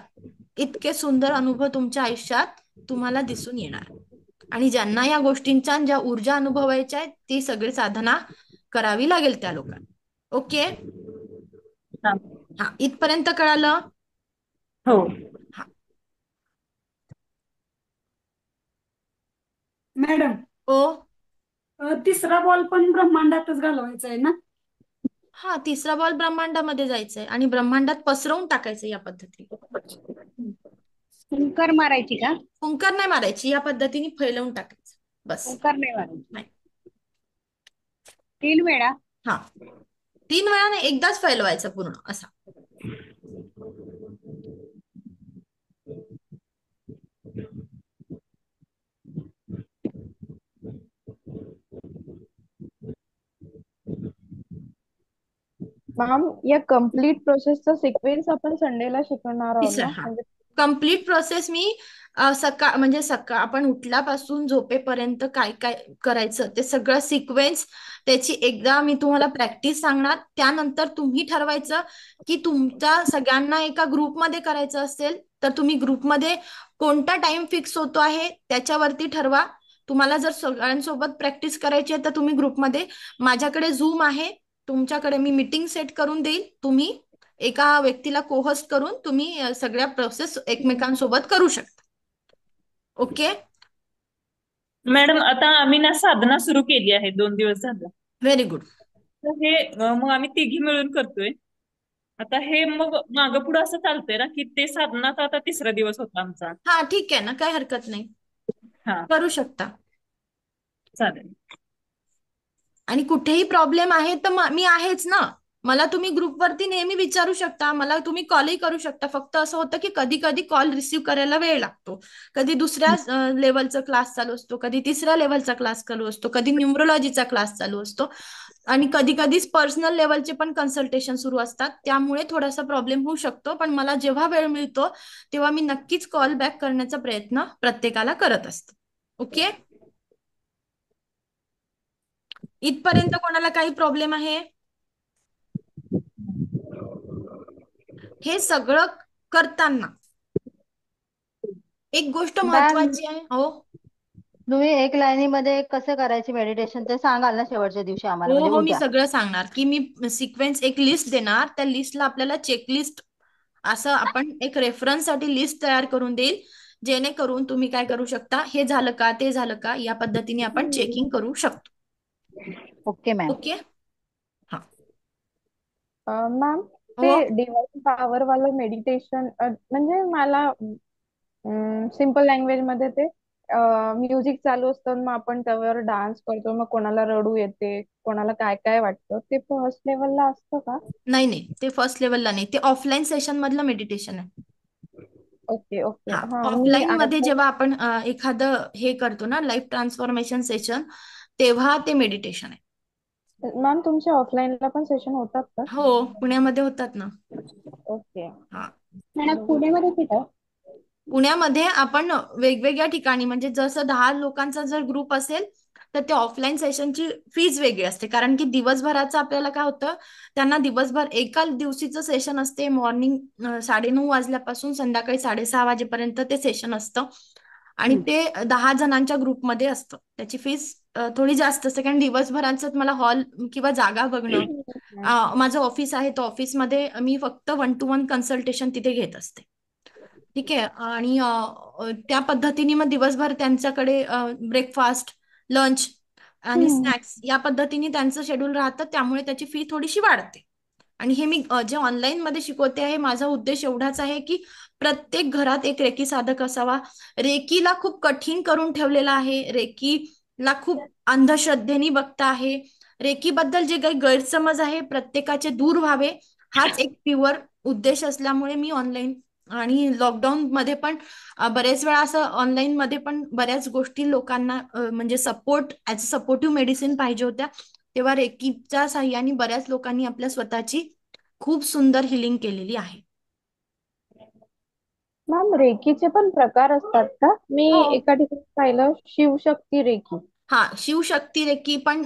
इतके सुंदर अनुभव तुमच्या आयुष्यात तुम्हाला दिसून येणार. आणि ज्यांना या गोष्टींच्या, ज्या ऊर्जा अनुभवायच्या आहेत, ती सगळी साधना करावी लागेल त्या लोकांना. ओके? हा, इथपर्यंत कळालं? हो. हा मॅडम, तिसरा बॉल पण ब्रह्मांडातच घालवायचा आहे ना? हा, तिसरा बॉल ब्रह्मांडामध्ये जायचंय आणि ब्रह्मांडात पसरवून टाकायचं या पद्धतीने. फुंकर मारायची का? फुंकर नाही मारायची, या पद्धतीने फैलवून टाकायचं बस. फुंकर नाही मारायची. नाही. 3 वेळा? हा, 3 वेळा नाही, एकदाच फैलवायचं पूर्ण असा. मॅम, या कम्प्लीट प्रोसेसचा सिक्वेन्स आपण संडेला शिकवणार आहोत तिसरा, ना? हा. कम्प्लीट प्रोसेस मी सकाळ आपण उठल्यापासून झोपेपर्यंत काय काय करायचं ते सगळं सिक्वेन्स, त्याची एकदा मी तुम्हाला प्रॅक्टिस सांगणार. त्यानंतर तुम्ही ठरवायचं की तुमच्या सगळ्यांना एका ग्रुपमध्ये करायचं असेल तर तुम्ही ग्रुपमध्ये कोणता टाइम फिक्स होतो आहे त्याच्यावरती ठरवा. तुम्हाला जर सगळ्यांसोबत प्रॅक्टिस करायची आहे तर तुम्ही ग्रुपमध्ये, माझ्याकडे झूम आहे, तुमच्याकडे मी मीटिंग सेट करून देईल, तुम्ही एका व्यक्तीला कोहोस्ट करून तुम्ही सगळ्या प्रोसेस एकमेकांसोबत करू शकता. ओके मॅडम, आता आम्ही ना साधना सुरू केली आहे 2 दिवस झालं. Very good. तर हे मग आम्ही तिघी मिळून करतोय. आता हे मग मागं पुढं असं चालतंय ना, की ते साधनाचा आता 3रा दिवस होता आमचा. हा ठीक आहे ना, काही हरकत नाही. हा करू शकता. चालेल. आणि कुठेही प्रॉब्लेम आहे तर मी आहेच ना. मला तुम्ही ग्रुपवरती नेहमी विचारू शकता, मला तुम्ही कॉलही करू शकता. फक्त असं होतं की कधी कधी कॉल रिसीव्ह करायला वेळ लागतो. कधी दुसऱ्या लेवलचा क्लास चालू असतो, कधी तिसऱ्या लेवलचा क्लास चालू असतो, कधी न्यूमरोलॉजीचा क्लास चालू असतो, आणि कधी कधी पर्सनल लेवलचे पण कन्सल्टेशन सुरू असतात. त्यामुळे थोडासा प्रॉब्लेम होऊ शकतो. पण मला जेव्हा वेळ मिळतो तेव्हा मी नक्कीच कॉल बॅक करण्याचा प्रयत्न प्रत्येकाला करत असते. ओके, इथपर्यंत कोणाला काही प्रॉब्लेम आहे? हे सगळं करताना एक गोष्ट मॅम, महत्वाची आहे. हो तुम्ही एक लाईनीमध्ये कसं करायची मेडिटेशन ते सांगाल ना शेवटच्या दिवशी आम्हाला, हो म्हणजे हो, मी उद्या? सगळं सांगणार की मी सिक्वेन्स एक लिस्ट देणार. त्या लिस्टला आपल्याला चेकलिस्ट असं आपण एक रेफरन्स साठी लिस्ट तयार करून देईल, जेणेकरून तुम्ही काय करू शकता, हे झालं का ते झालं का या पद्धतीने आपण चेकिंग करू शकतो. Okay ma'am. ओके, हा मॅम, ते हो डिवाइन पॉवर वालं मेडिटेशन म्हणजे मला सिम्पल लँग्वेज मध्ये ते म्युझिक चालू असतं, मग आपण त्यावर डान्स करतो, मग कोणाला रडू येते, कोणाला काय काय वाटतं, ते फर्स्ट लेवलला असतं का? नाही नाही, ते फर्स्ट लेवलला नाही, ते ऑफलाईन सेशन मधलं मेडिटेशन आहे. ओके ओके, हा, हा मी ऑफलाईन मध्ये आता जेव्हा आपण एखादं हे करतो ना, लाईफ ट्रान्सफॉर्मेशन सेशन, तेव्हा ते मेडिटेशन आहे. मॅम, तुमच्या ऑफलाईनला पण सेशन होतात का? हो, पुण्यामध्ये होतात ना. ओके हा, मॅडम, पुण्यामध्ये कुठं? पुण्यामध्ये आपण वेगवेगळ्या ठिकाणी, म्हणजे जसं 10 लोकांचा जर ग्रुप असेल तर ते ऑफलाईन सेशनची फीज वेगळी असते. कारण की दिवसभराचं आपल्याला काय होतं, त्यांना दिवसभर एका दिवशीचं सेशन असते. मॉर्निंग 9:30 वाजल्यापासून संध्याकाळी 6:30 वाजेपर्यंत ते सेशन असतं. आणि ते 10 जणांच्या ग्रुपमध्ये असतं. त्याची फीस थोडी जास्त असते, कारण दिवसभराचं मला हॉल किंवा जागा बघणं. माझं ऑफिस आहे, तर ऑफिसमध्ये मी फक्त 1 to 1 कन्सल्टेशन तिथे घेत असते. ठीक आहे, आणि त्या पद्धतीने मग दिवसभर त्यांच्याकडे ब्रेकफास्ट, लंच आणि स्नॅक्स या पद्धतीने त्यांचं शेड्यूल राहतं. त्यामुळे त्याची फी थोडीशी वाढते. आणि हे मी जे ऑनलाईन मध्ये शिकवते आहे, माझा उद्देश एवढाच आहे की प्रत्येक घरात एक रेकी साधक असावा. रेकीला खूप कठीण करून ठेवलेला आहे, रेकीला खूप अंधश्रद्धेने बघता आहे. रेकीबद्दल जे काही गैरसमज आहे प्रत्येकाचे दूर व्हावे, हाच एक प्युअर उद्देश असल्यामुळे मी ऑनलाईन आणि लॉकडाऊन मध्ये पण बरेच वेळा असं ऑनलाईन मध्ये पण बऱ्याच गोष्टी लोकांना म्हणजे support as a supportive medicine पाहिजे होत्या, तेव्हा रेकीच्या साह्याने बऱ्याच लोकांनी आपल्या स्वतःची खूप सुंदर हिलिंग केलेली आहे. मॅम, रेकीचे पण प्रकार असतात का? मी हो, एका ठिकाणी पाहिलं शिवशक्ती रेकी. हा, शिवशक्ती रेकी पण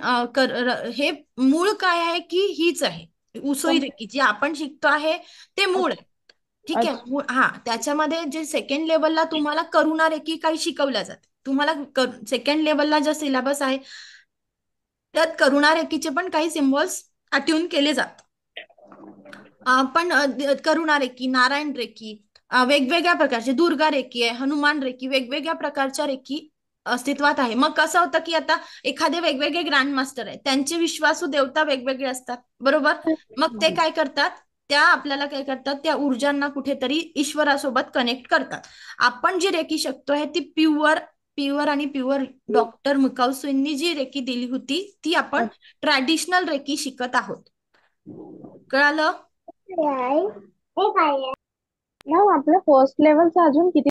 हे मूळ काय आहे की हीच आहे उसोई रेकी, जी आपण शिकतो आहे ते मूळ आहे. ठीक आहे, अच्छा. हा, त्याच्यामध्ये जे सेकंड लेवलला तुम्हाला करुणा रेकी काही शिकवल्या जाते. तुम्हाला सेकंड लेवलला जो सिलेबस आहे त्यात करुणा रेकीचे पण काही सिम्बॉल्स अट्यून केले जातात. पण करुणा रेकी, नारायण रेकी, वेगवेगळ्या प्रकारचे, दुर्गा रेकी आहे, हनुमान रेकी, वेगवेगळ्या प्रकारच्या रेकी अस्तित्वात आहे. मग कसं होतं की आता एखादे वेगवेगळे ग्रँड मास्टर आहे, त्यांचे विश्वासू देवता वेगवेगळे असतात, बरोबर. मग ते काय करतात, त्या आपल्याला काय करतात, त्या ऊर्जांना कुठेतरी ईश्वरासोबत कनेक्ट करतात. आपण जी रेकी शकतोय ती प्युअर आणि प्युअर डॉक्टर मुकावसूंनी जी रेकी दिली होती ती आपण ट्रॅडिशनल रेकी शिकत आहोत. कळालं? मॅम, आपल्या फर्स्ट लेवलचं अजून किती